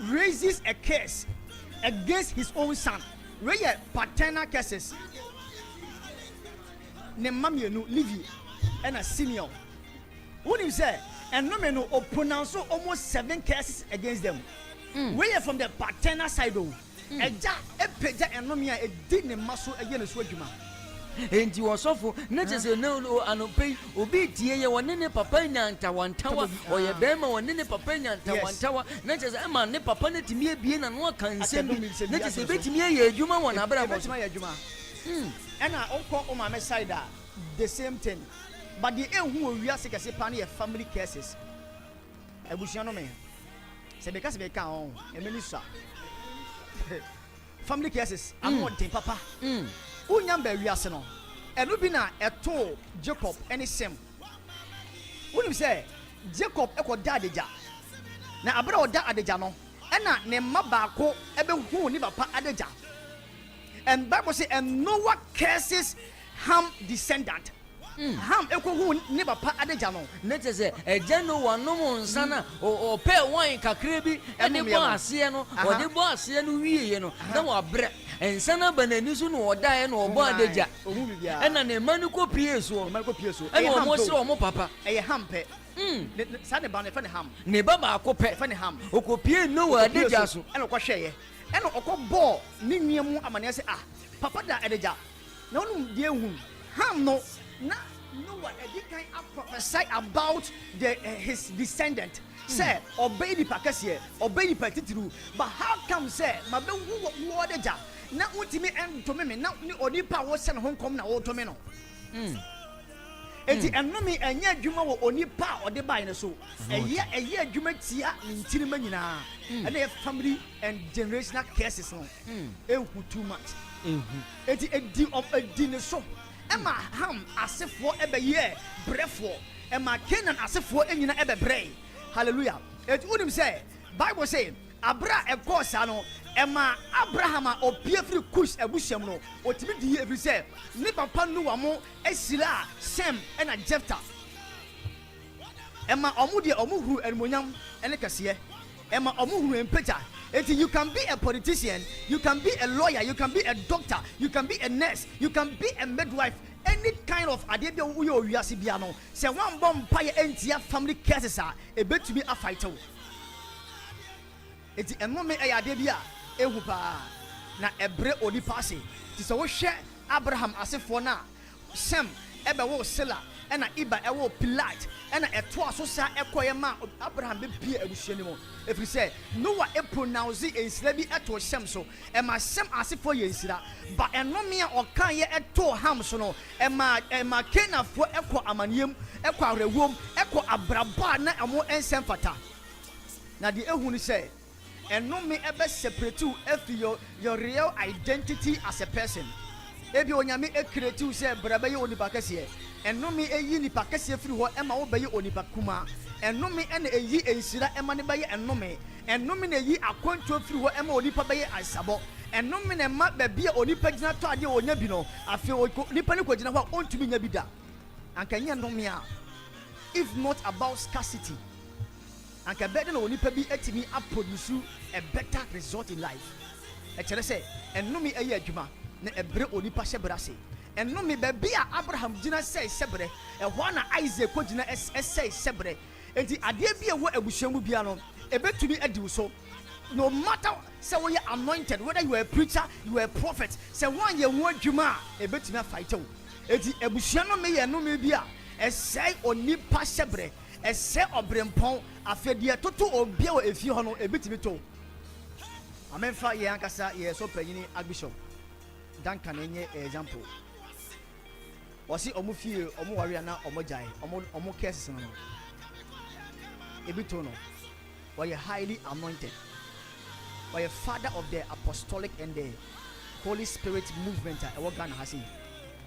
raises a curse against his own son where paternal curses ne mamienu Levi and a Simeon. When you say, and no man will pronounce almost 7 curses against them. We are from the paternal side, though. A peja and no me, a didn't muscle again as well. And you are so for not just a no and pay, obey dear one in a papaya one tower or your bema one in a papaya one tower, not as a man, ne papana to me being and what can send me. Not just a bit to me, a Juma one, Abraham. And I all call on my side the same thing. But the end who we are sick as a family cases. I wish you know me. Say because we can't a minister. Family cases, I'm not papa. Unyambe we are seno. And Rubina a told Jacob any same. When you say Jacob echo dadija. Now abroad da adejano. And not name Mabako ebe who never pa adeja. And Bible say and Noah curses Ham descendant. Ham eko hu ne papa adeja no let us say eja no wano mo nsana o pe wine kakra bi ene bo ase no o de bo ase no wiye no na wo abre ensana banani so no odae no obo adeja ena ne manu ko pie so ena mo se o mo papa eye ham pe sa ne ba ne fa ne ham ne baba akopɛ fa ne ham o ko pie no wa adeja so ena ko hweye ena okɔbɔ ne nuamu amane se papa da adeja na onum die hu ham no na no one can prophesy about his descendant. Say obey the Katakyie, obey the Petitiru. But how come say my be who adeja? Na ultimate end to me na ni onipa wo send home come na wo to me no. Enti enome enya adwuma wo onipa ode bai ne so. Eye adwuma tia ntiri ma nyina. And the family and generational curses no. Ehu too much. Enti edi of edi ne so. Emma Ham asefo ebe ye brefo Emma Canaan asefo enyina ebe brei. Hallelujah. Et unim say Bible say Abra e kosa no Emma Abraham opie firi Kush ebusiam no otimi di every say ni papa no wa mo esira Sem ena Jephthah. Emma omu de omu huru enmonyam ene kase. Emma omu huru empeta. You can be a politician, you can be a lawyer, you can be a doctor, you can be a nurse, you can be a midwife, any kind of idea uyo yasibiano. Say one bomb pie entia family cases are a bit to be a fighter. It's a moment a idea ehupa na ebre odi pasi. Tis a share Abraham as if for now. Sem ebe wo sela ena iba ewo Pilate ena etwa so sa ekoyema Abraham be pie ebusianimo. If you say Noah e pronounce it enslabi eto Shem so ema Shem asifo ye nsira but enome a okan ye eto Ham so no ema Canaan fo ekọ amaniem ekọ awrewom ekọ abraba na amo ensem fata na the ehunu say enome ebe separate you your real identity as a person. Ebi onyame e create you say braba ye onipa kase ɛnome ɛyi nipa kɛseɛ firi hɔ ɛma wo bɛyɛ onipa kuma ɛnome ɛna ɛyi ɛnsira ɛma ne bɛyɛ ɛnome na ɛyi akwantuo firi hɔ ɛma onipa bɛyɛ asabɔ ɛnome na ɛma baabi a onipa gyina tɔ adeɛ ɔnya bi no afei nipa ne kɔgyina hɔ a ɔntumi nya bi da anka nyɛ nnome a if not about scarcity anka bɛde na onipa bi atumi aproduce a better result in life ɛkyerɛ sɛ ɛnome ɛyɛ adwuma na ɛbrɛ onipa hyɛ brɛ ase ɛnome baabi a Abraham gyina sɛ hyɛbrɛ ɛhɔ na Isaac kɔ gyina ɛsɛ hyɛbrɛ enti adeɛ bi a ɛwɔ abusua mu bia no ɛbɛtumi adi wo so no matter sɛ woyɛ anointed whether you are a preacher you are a prophet sɛ woanyɛ ho adwuma a ɛbɛtumi afaite wo enti abusua no meyɛ ɛnome bi a ɛsɛe onipa hyɛbrɛ ɛsɛ ɔbrɛmpɔn afei deɛ toto obia wɔ efie hɔ no ɛbɛtumi to amemfa yɛn ankasa yɛ so panyini Archbishop Danquah na enye example wɔsi ɔmo fie ɔmo wari na ɔmo gyae ɔmo cases no ebi to no wɔyɛ highly anointed wɔyɛ father of the apostolic and the Holy Spirit movement a ɛwɔ Ghana ha sei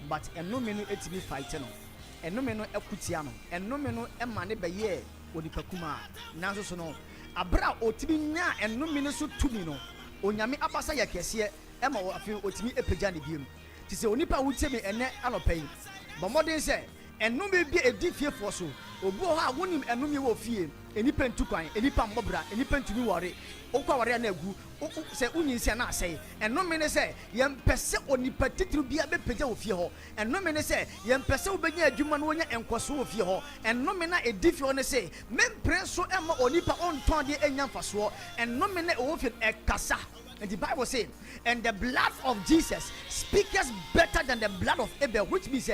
but ɛnome no etimi fight no ɛnome no ɛkutia no ɛnome no ɛma ne bɛyɛ onipa kuma nanso so no abra otimi nya ɛnome no so tumi no onyame abasa yɛ kɛseɛ ɛma wɔ afei otimi epagya ne biem ti sɛ onipa wotie me ɛnɛ anɔpɛ yi bɔmmɔden sɛ ɛnome bi edi fiefoɔ so obi wɔ hɔ a wonim ɛnome wɔ fie enipa ntu kwan enipa mmɔbra enipa ntumi wɔre okɔ wɔre na agu sɛ unyinsia na asɛe ɛnome ne sɛ yɛmpɛ sɛ onipa titiri bia bɛpagya wɔ fie hɔ ɛnome ne sɛ yɛmpɛ sɛ wobɛnya adwuma no wonya nkɔso wɔ fie hɔ ɛnome na edi fie hɔ ne sɛ mempere so ɛma onipa ɔntɔn deɛ ɛnya mfasoɔ ɛnome na ɛwɔ fie ɛkasa. And the Bible says, and the blood of Jesus speaks better than the blood of Abel, which means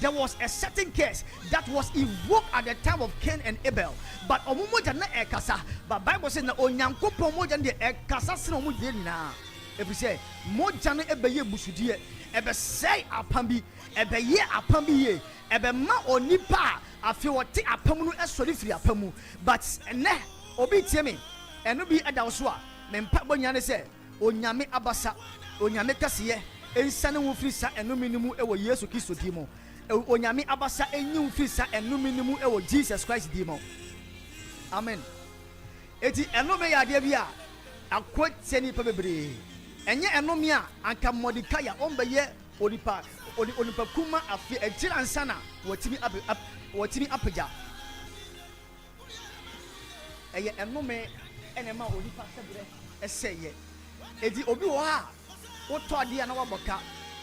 there was a certain case that was evoked at the time of Cain and Abel. But omumoja na ekasa, but Bible says na onyankopon moja na ekasa sino moja na. If we say moja na ebeye busudie, ebe say apambi, ebe ye apambi ye, ebe ma onipa afi wote apamu no esori firi apamu. But ne obi tie me, eno bi eda so a me mpa bonya ne say onyame abasa onyame kasiye ensane wo firi sa enome nimu ewo Yesu Kristo dimo onyame abasa enyi wo firi sa enome nimu ewo Jesus Christ dimo amen eti enome ya de bia akwete ni pa bebre enye enome a anka Mordecai ombeye onipa kuma afi ejira ansana watimi apagya eye enome enema onipa sebre eseye edi obi wo ha wotɔ ade na waboka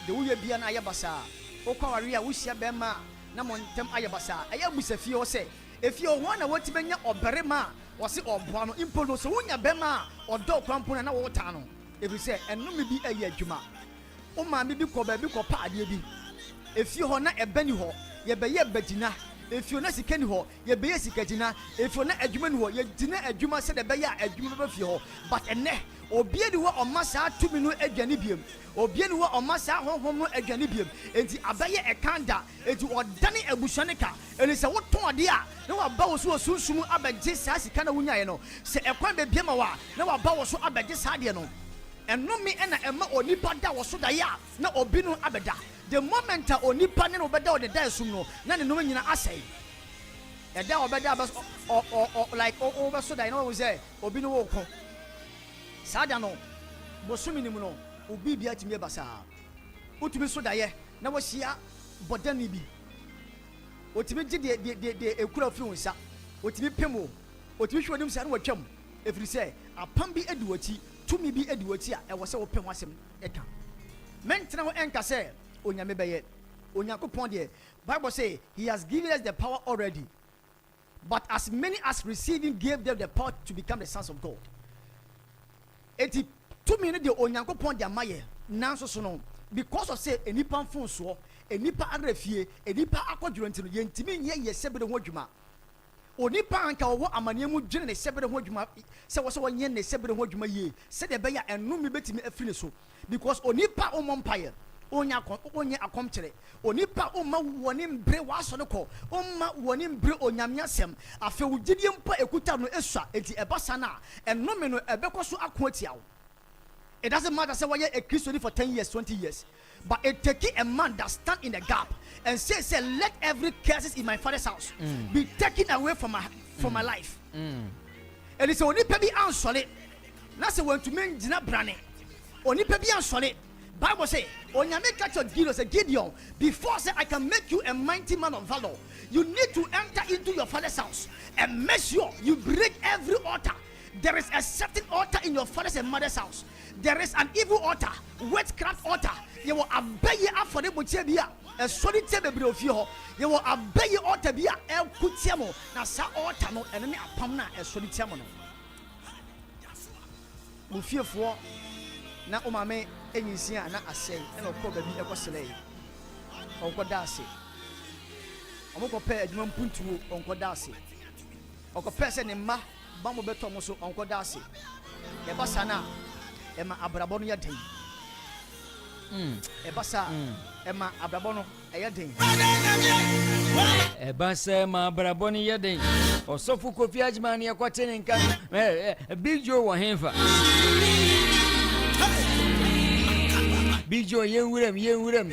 de wo yɛ bia na ayɛ basa wokɔ ware a wohyia bɛma na montem ayɛ basa ɛyɛ busafie wo sɛ efie ho na woti benya ɔbarema wɔse ɔboa no impo no so wonya bɛma ɔdɔ kwampo na wo ta no ebi sɛ ɛnome bi ɛyɛ adwuma o maame bi kɔ ba bi kɔ pa ade bi efie ho na ɛbɛni hɔ yɛbɛyɛ bagina efie na sika ni hɔ yɛbɛyɛ sika gyina efie na adwuma ni hɔ yɛgyina adwuma sɛ de bɛyɛ adwuma bɛ fie hɔ but ɛnɛ obie ni hɔ ɔma saa tumi no adwane biem obie ni hɔ ɔma saa honhom no adwane biem enti abɛyɛ ɛkanda enti ɔdane abusua ne ka ɛni sɛ wotɔn ade a na waba wo so osunsum abɛgye saa sika na wonyaeɛ no sɛ ɛkwan bɛbie ma wa na waba wo so abɛgye saa deɛ no ɛnome ɛna ɛma onipa da wo so daeɛ a na obi no abɛda the moment a onipa ne no bɛda wo de da esum no na ne no nyina asɛe ɛda ɔbɛda bɛ like ɔbɛso daeɛ na wo sɛ obi no wo ko sada no bosumi ni mu no obi bia timi basa utumi so daye na wohia bodani bi otimi gye de ekura fi wonsa otimi pemo otimi hwodim sa na watwam efiri se apam bi edi wati tumi bi edi wati a ɛwɔ sɛ wo pem asɛm eka mentena ho enka sɛ onyame bɛyɛ onyakopon de Bible say he has given us the power already but as many as receiving gave them the power to become the sons of God. Eti tumi ne de onyankopon de amaye nanso so no because of say enipa mfonso enipa arafie enipa akodwuro ntino yentimi nye yesebere ho adwuma onipa anka wo amane mu dwene ne sebere ho adwuma se wo so wonye ne sebere ho adwuma ye se de beya enumi betimi afiri so because onipa omompaye onye akomkyere onipa omma woni mbre waso ne ko omma woni mbre onyame asem afe wugidie mpa ekuta no esua enti ebasa na enome no ebekoso akoatiawo It doesn't matter say why a Christian for 10 years, 20 years. But it takes a man that stand in the gap and say, let every curses in my father's house be taken away from my life. And it's only baby answer it. That's when to mean Jina Brane. Only baby answer it. Bible say, on your make catch Gideon, before say I can make you a mighty man of valor, you need to enter into your father's house and make sure you break every altar. There is a certain altar in your father's and mother's house. There is an evil altar, witchcraft altar. You will obey you for the Buchebia, a solid table of you. You will obey you altar be a Kutiamo, Nasa altar, no enemy upon a solid tamono. Mufia for na umame enyisia na asay na okọ baby ekosele onko dase omoko pe Agyemang puntuo onko dase onko pe se ne ma bambo beto mo so onko dase e basa na e ma abrabo no yaden e basa e ma abrabo no e yaden e basa ma abrabo no yaden osofu Kofi Agyemang ne yakwatene nka Big Joe wo henfa Big Joe yenwuram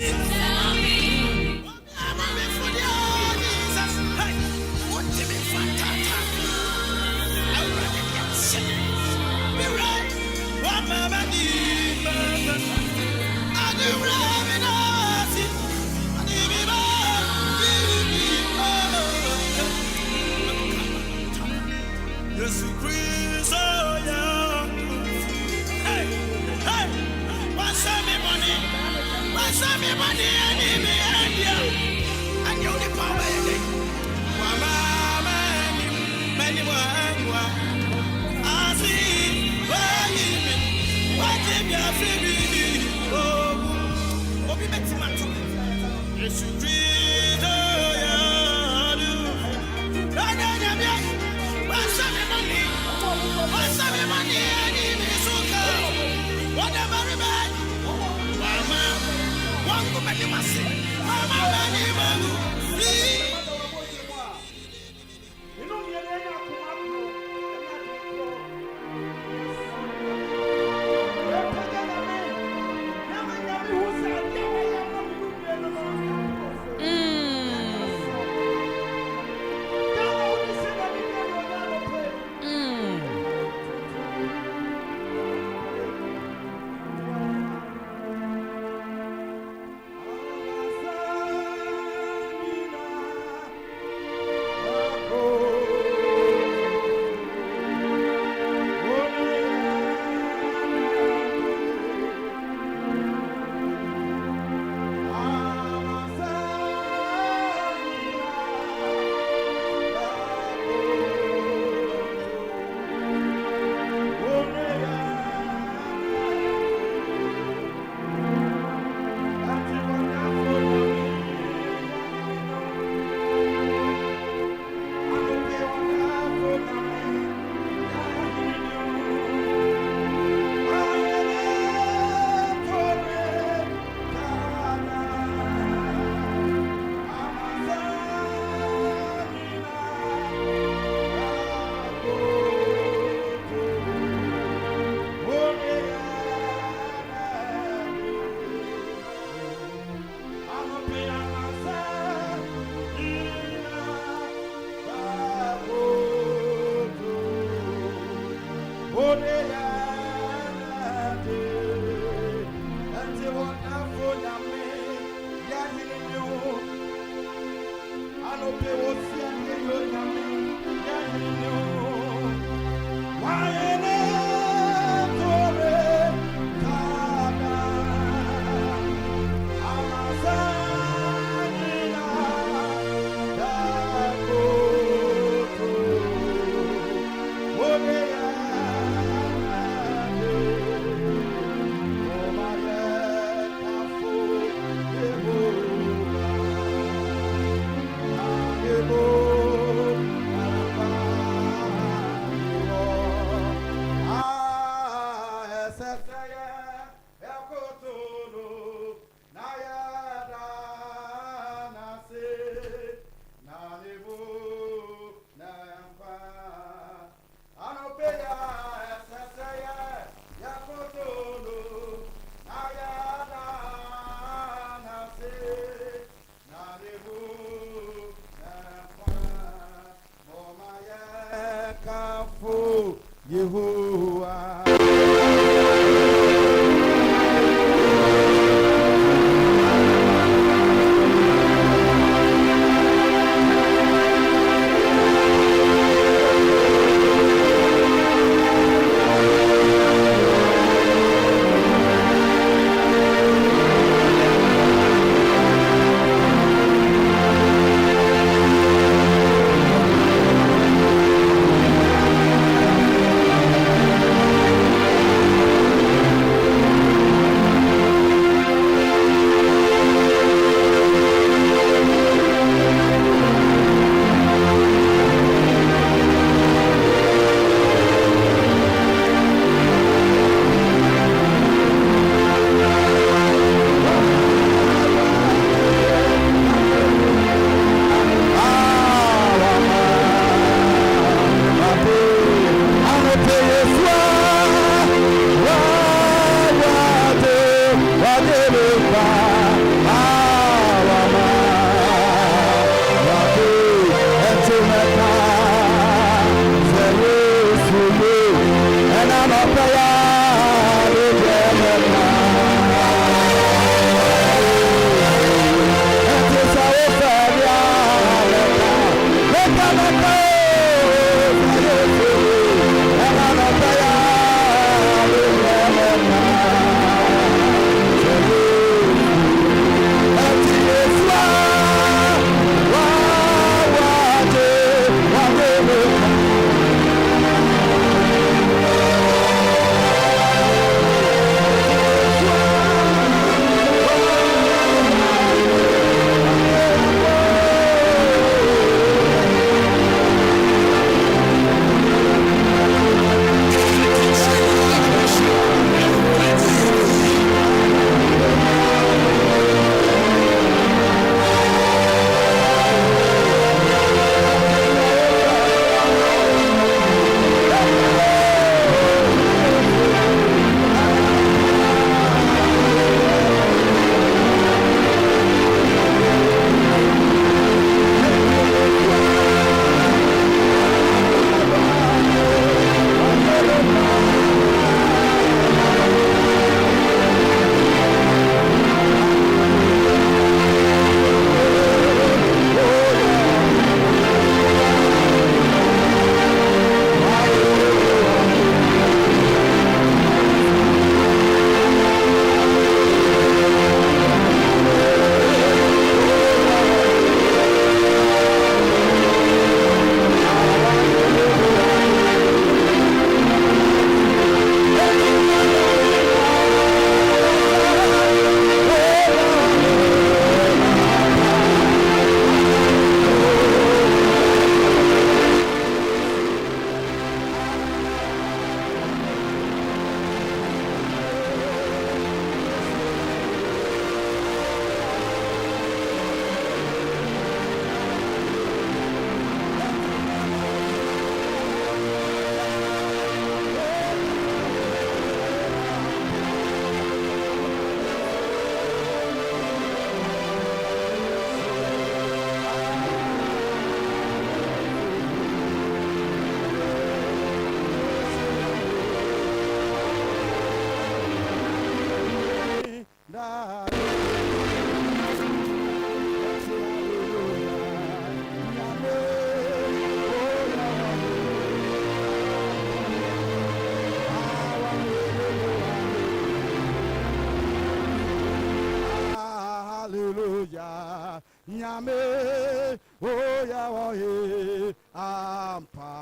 nyame oya waye ampa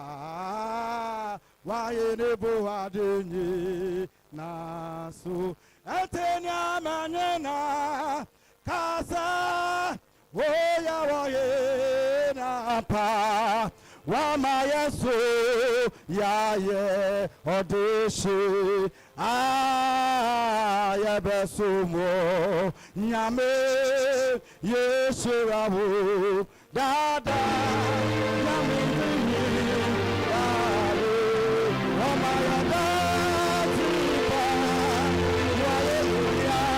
waye nebo adenye naso etenya manena kasa oya waye ampa wama yesu yaye odeshi ya besumo nyame yesu rabu dada nyame ni yaye wama yada tipa hallelujah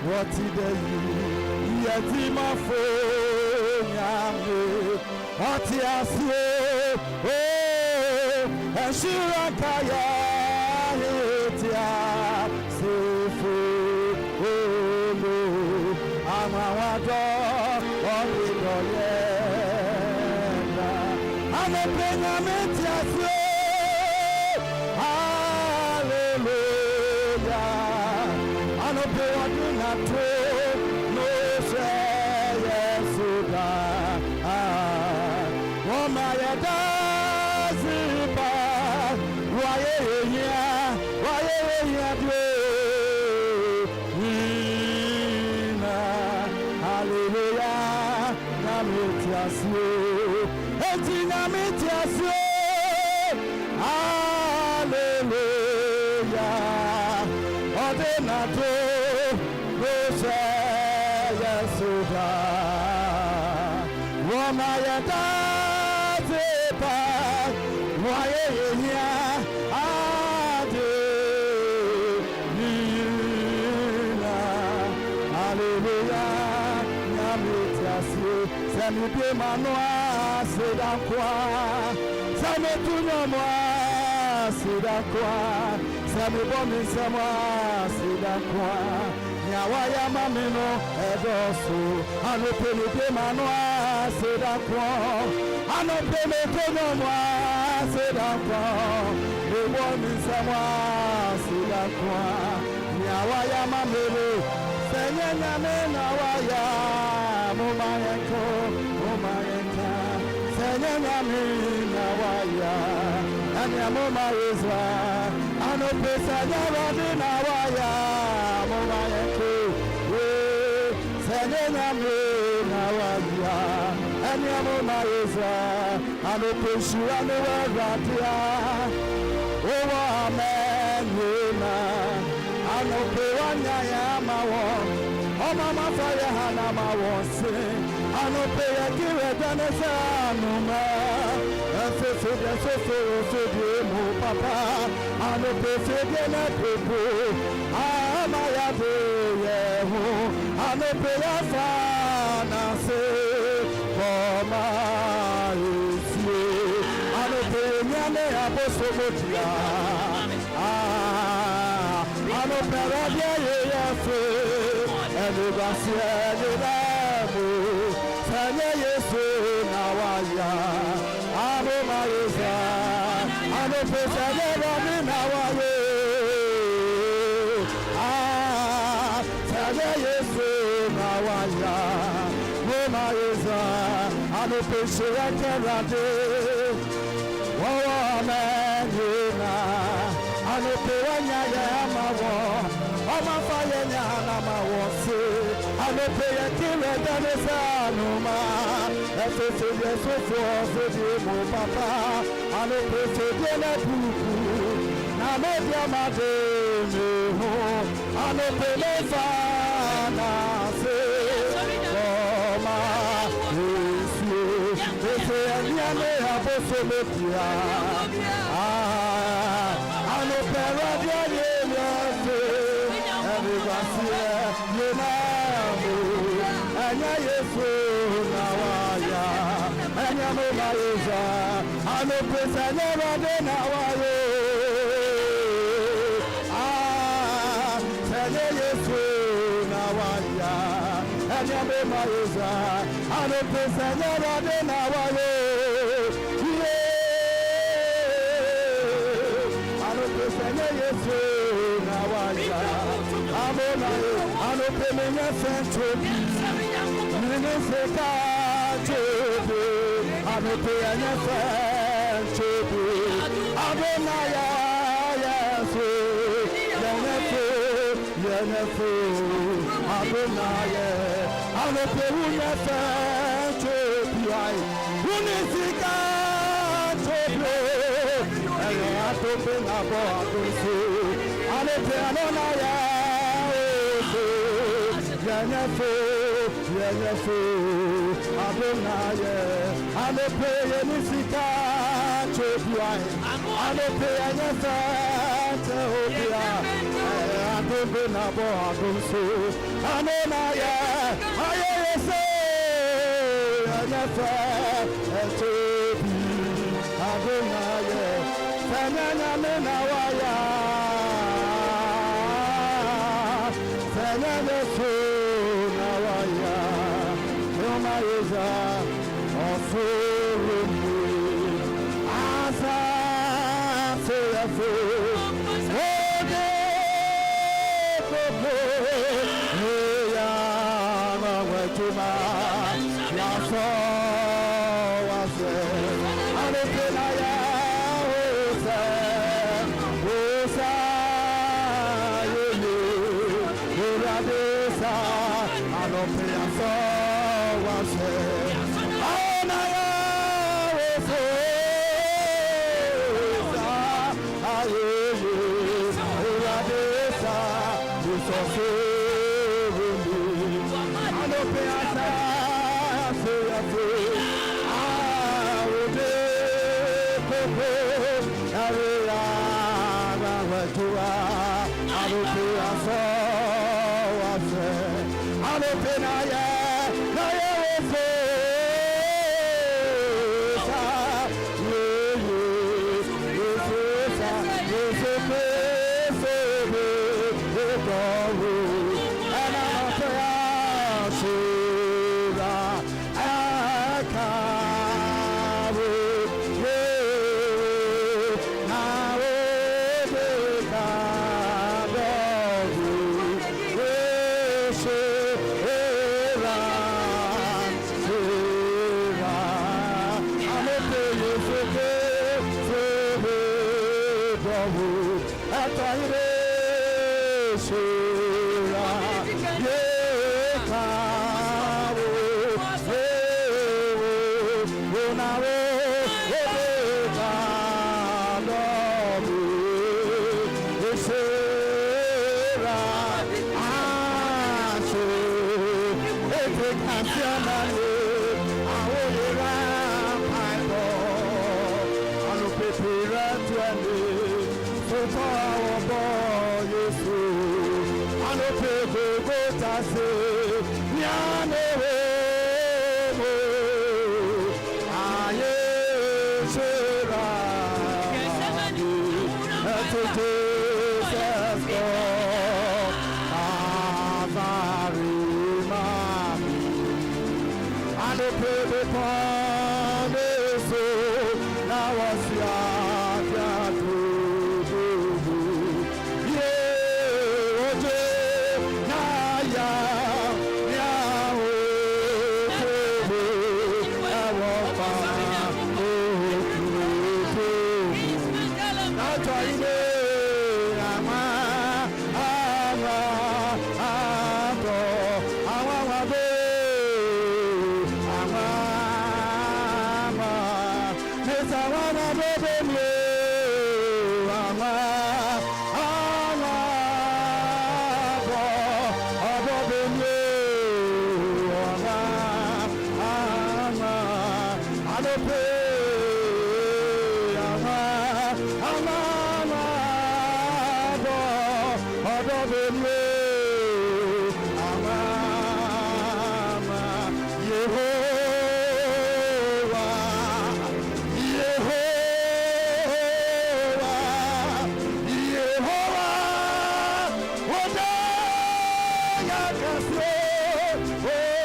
What did you Yatima for Yame? What is oh, and Shirakaya, Hitia, Sifu, oh, no, I'm a dog, I'm a penamentias, hallelujah, I'm a no say yes my daziba why hallelujah namitiasu etinamitiasu hallelujah odenato Yesuda, Wamaya Dazipa, Waya Ade, Nina, Hallelujah, Namitiasi, Samipe Manoa, Danquah, Sametunomoa, Danquah, Samibomi Sama, Danquah. Waya mamino edosu anopele de manoa sedakwa anopele tonoa sedakwa ewo misamwa sedakwa waya mamelo senyanya mena waya mumayeko mumayeka senyanya mena waya anya mumayeza anopesa nyawa na waya mumayeko Senename nawaya anyamo maisa anopeshi anowadia owa amenyena anopewanya ya mawo omama fire hana mawose anopeya kiwe danesa numa efefede mu papa anopefede na pepo amaya de yehu anopeya fana se koma isi anopenya ne abosomotia anopera dia yefe elugasie de babu sanye yesu nawaya anoma yesa anopesa de babu nawaye sanye yesu nawaya noma yesa anopesa yakerade wawa menina anopewanya ya mawo Oma fire nyana mawose anopeya kile danesa numa efefe yesoso fedi mo papa anopefe dele buku na media made ho anopele fana se Oma yesu efe nyane aboso metia anopera dele Anya yesu nawaya anya mo maisa ano pesa never de nawaye anya yesu nawaya anyame mayeza anopesa nyarade na wayo anopesa yesu na waya amona anopemenya sento nene seka tobe anopenya sento abona ya yesu yenefu abonaye anopewunya sento biai unisika tobe atope na bo akoso alope anonaya yenefu abonaye alope yenisika tobiai alope anyasa tobia atope na bo akoso anonaya ayese yenefu tobi abonaye Sanyanya mena waya Sanyanya na waya Yoma yeza Ofurumu Asa Seyafu Ode Koko Heya Mawetuma Yaso Wase Alepenaya Oh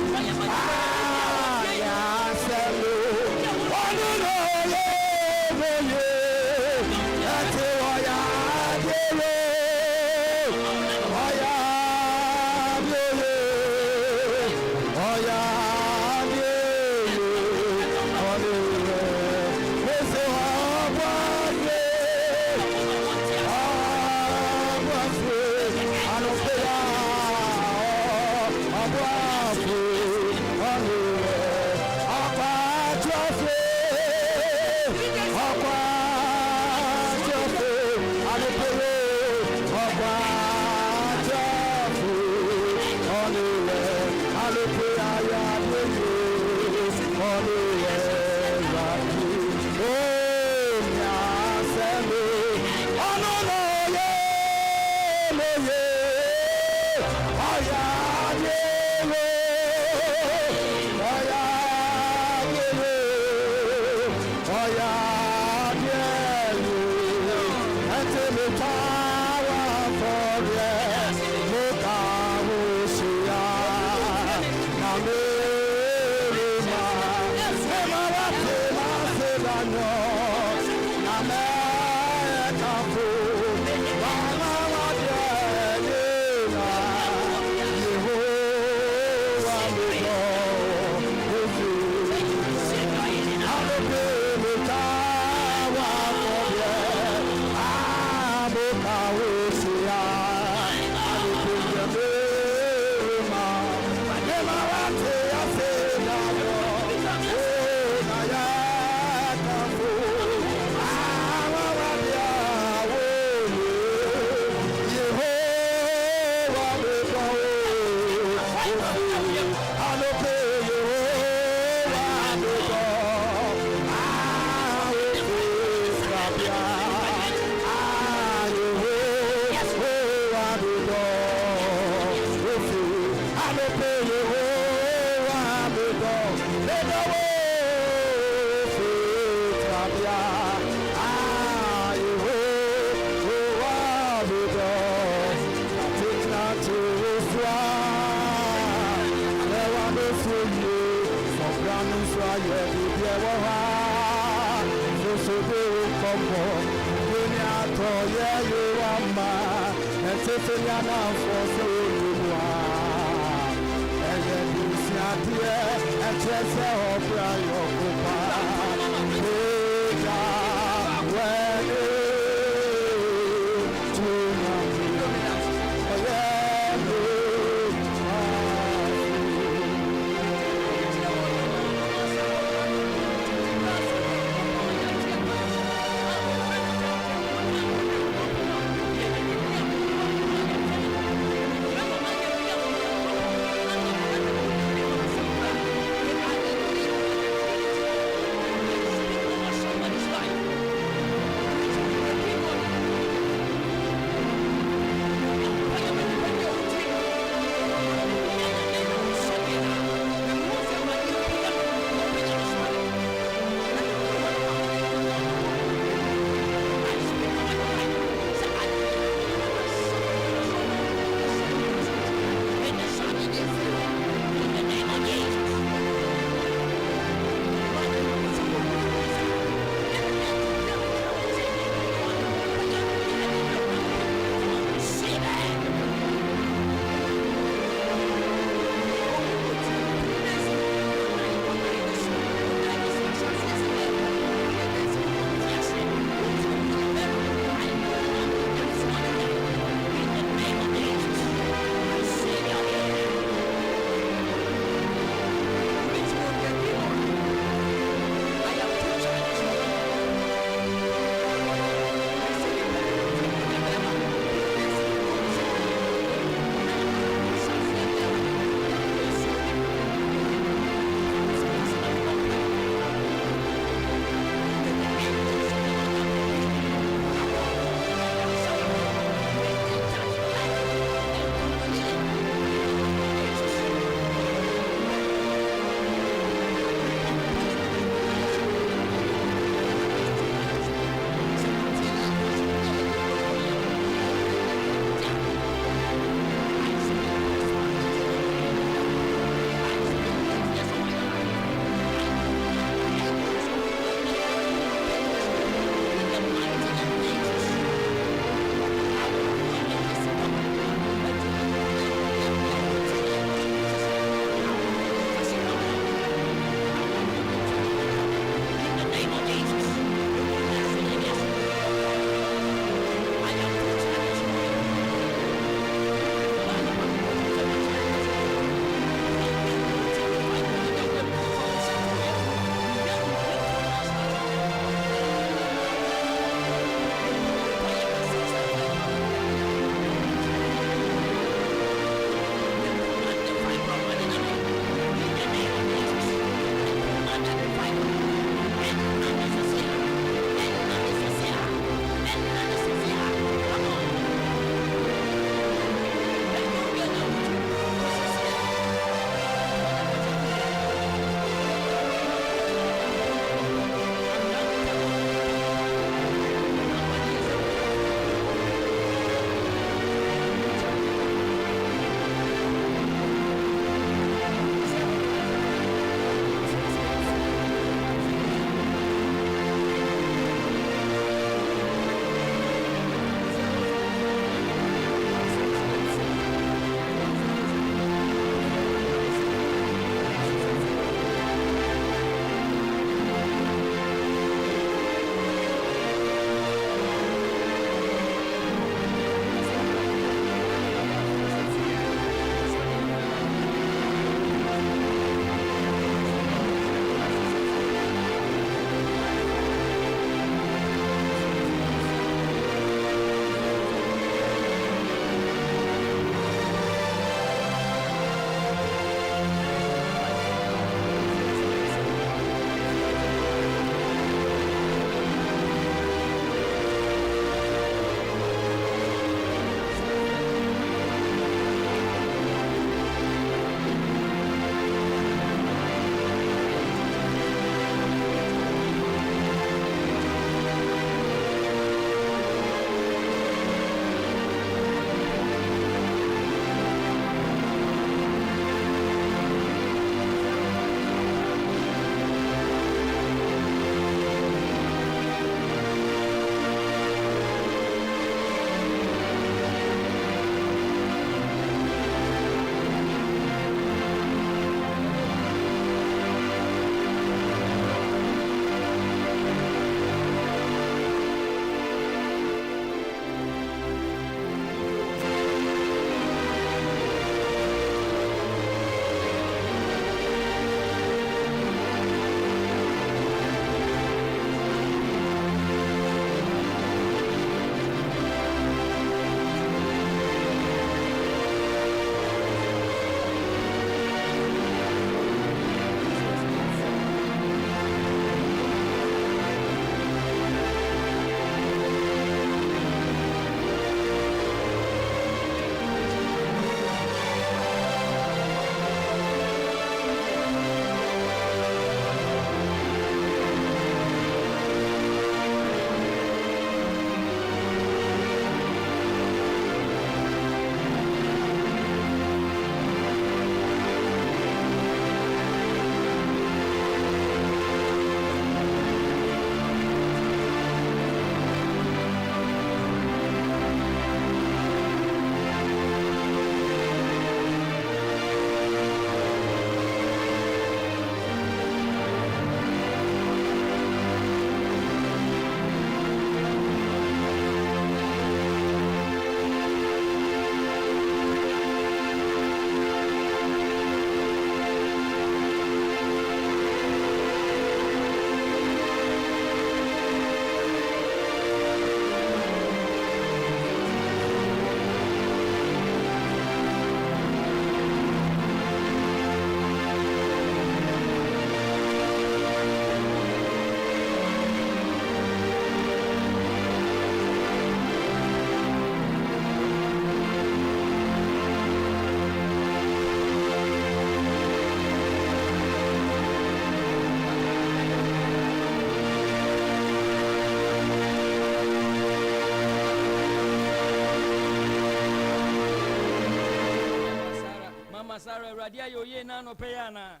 Sarah, Radia, ye nano payana.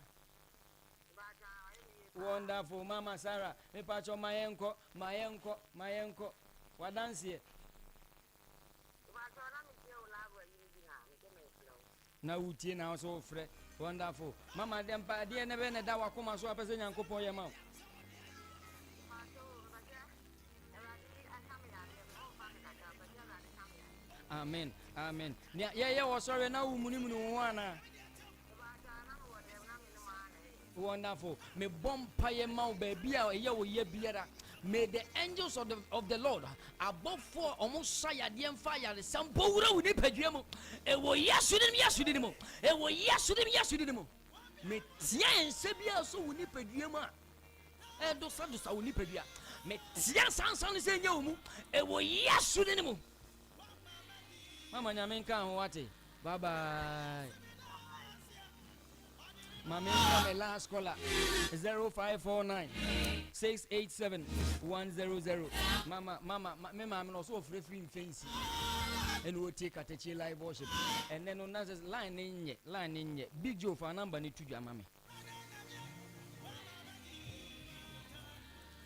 Wonderful, Mama Sarah. Me pacho my uncle. What dance here? Na uti na so frɛ wonderful mama dem pa de ne be ne da wakoma so apese nyankopon ye ma amen ye wo sorry na wo munimunu ho ana wonderful me bompa ye ma wo ba bia ye wo ye biara. May the angels of the Lord above for almost fire the Sampura with Nipagiamo. It was yasudimo. It was yasudimo. May Tian Sebia so with Nipagiama. And those Santos are Nipagia. May Tian Sansan is in Yomu. It was yasudimo. Mama Yamenka, what? Bye bye. Mama, my last caller 0549 687 100. Mama, I'm also free fancy. And we'll take Katakyie live worship. And then on another line in yet. Big Joe for a number need to jam mommy.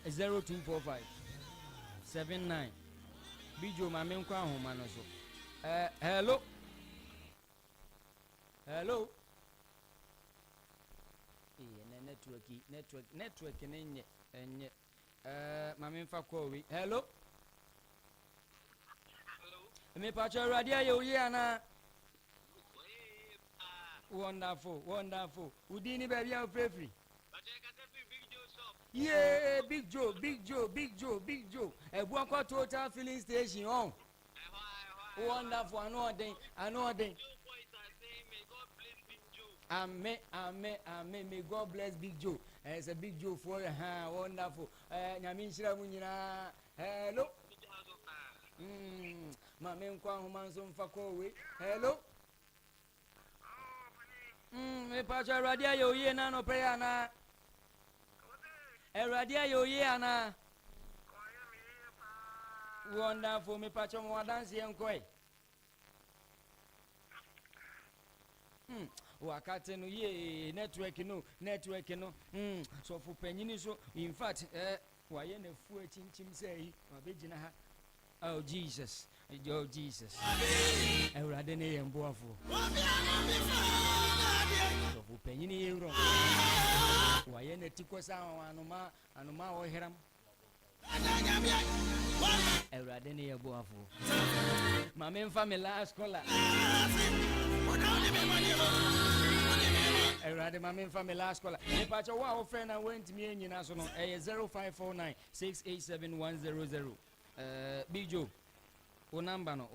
0245 79. Big Joe, my main crown home man also. Hello. Network and Mammy Fakori. Hello. Me pacho radia yo yana. Wonderful. Udini baby I'm free. Yeah, Big Joe. A one total filling station on. Wonderful, I know. Amen. May God bless Big Joe. It's a Big Joe for wonderful. Nyamin Shiramunina. Hello. Mamma Quahumanson Fakowe. Hello. Me Pacha Radia yo ye nano payana. Radia yo ye ana. Wonderful, me Pacha Mwadansi and Koi. Wakati no ye network no so for penini so in fact waye na fu chinchim say abegina ha oh Jesus Ewurade ne ye mboafo so for penini ye ro waye na tikosa anuma wo heram Ewurade ne ye mboafo mama mfa me last caller Erade mama for me last caller. If I wa friend I went me nyina so no 0549 687 100. Big Joe. O number no.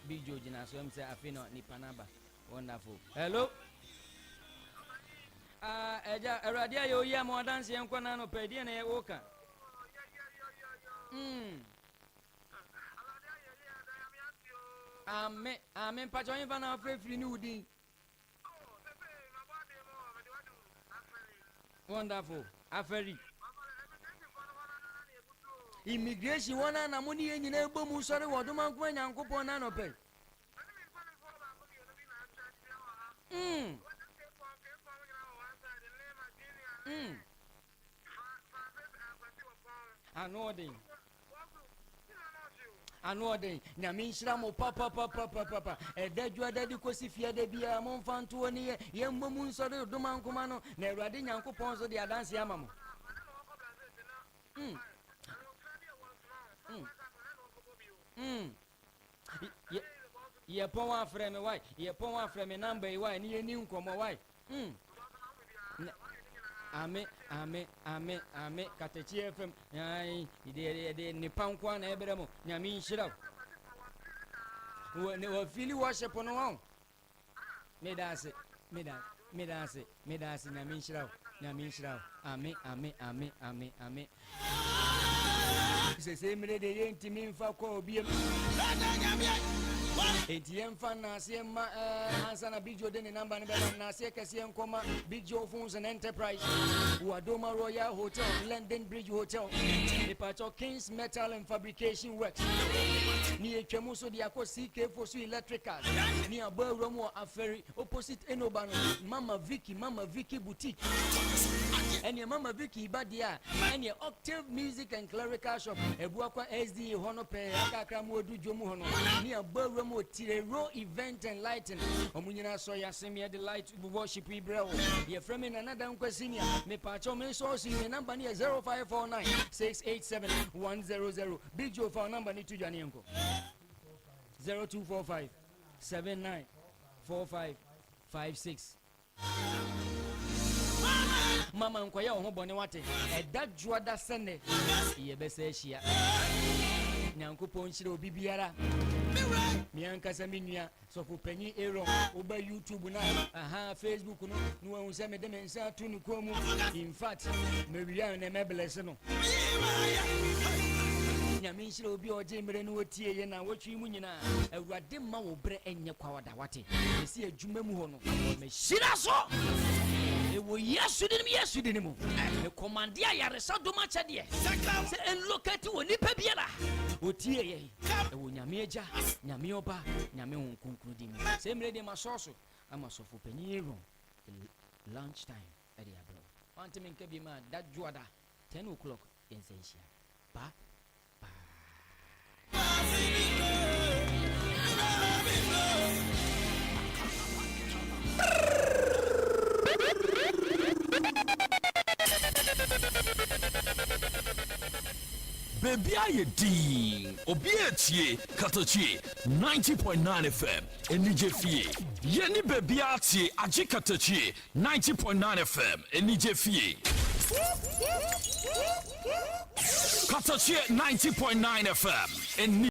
Big Joe jina so am say afino ni panaba. Wonderful. Hello. Eja erade ayo ye mo dance yen kwana no pedi na ye woka. Amen. Pacho yin fana free ni udin. Wonderful. Aferi. Immigration wana na muni yen nyina egbo mu sori woduma nko nyankopon na no pe. Anode nyamin shira mo papa edadwa dadi kosi fie da bia mo mfanto ne ye mmomu nsore doma nkoma no na Awurade nyankopon so de adanse ama mo ye pon wa frɛ me why ye pon wa frɛ me number why ni ye ni nkomo why Amen. Katakyie FM. Ai, ide ni pankwa na eberemo. Nyame nhyira. Ne wa fili worship no won. Me dance. Nyame nhyira. Amen. Se se mre de yentimi mfa kwa obiem. ATM fan na se ma ansa na Big Joe de ne number ne be na se kese nkoma Big Joe Phones and Enterprise. Wadoma Royal Hotel, London Bridge Hotel. The part of King's Metal and Fabrication Works. Ni etwemu so de akọ CK Fosu Electricals. Ni abo romo aferi opposite Enobano. Mama Vicky Boutique. And your Mama Vicky Badia. And your Octave Music and Clerical Shop. Ebuakwa SD Hono Pe Akakra Modu Jomu Hono. Ni abo romo Tirero Event and Lighting. Omunyina so ya semi the light worship Ibrao. Ye frame in another senior. Me pacho me source in number near 0549 687 100. Big Joe for number ni tujanienko 0245 79 4556. Mama nkwaya ho bone wate eda juada sene ye bese ehia nyankopon nhyire obi biara miankasa menua sofo panyi ero oba YouTube na Facebook no no hu se me de mensa tu no komu in fact me wiya na me bless no nyame nhyire obi oje mre no otie ye na wotwi mu nyina awurade ma wo bre enye kwawada wate esi adwuma mu ho no me hyira so ewo yesu dinim me commande ayaresa do ma chede se enlocate woni pa biara otie ye ewo nyame agya nyame oba nyame honkonkru dim se mre de masoso amasofo panyi ero lunch time at the abroad want me nke bi ma that juada 10 o'clock in sensia ba Baby aye din obi etie Katakyie 90.9 FM enije fie yeni baby atie agi Katakyie 90.9 FM enije fie Katakyie 90.9 FM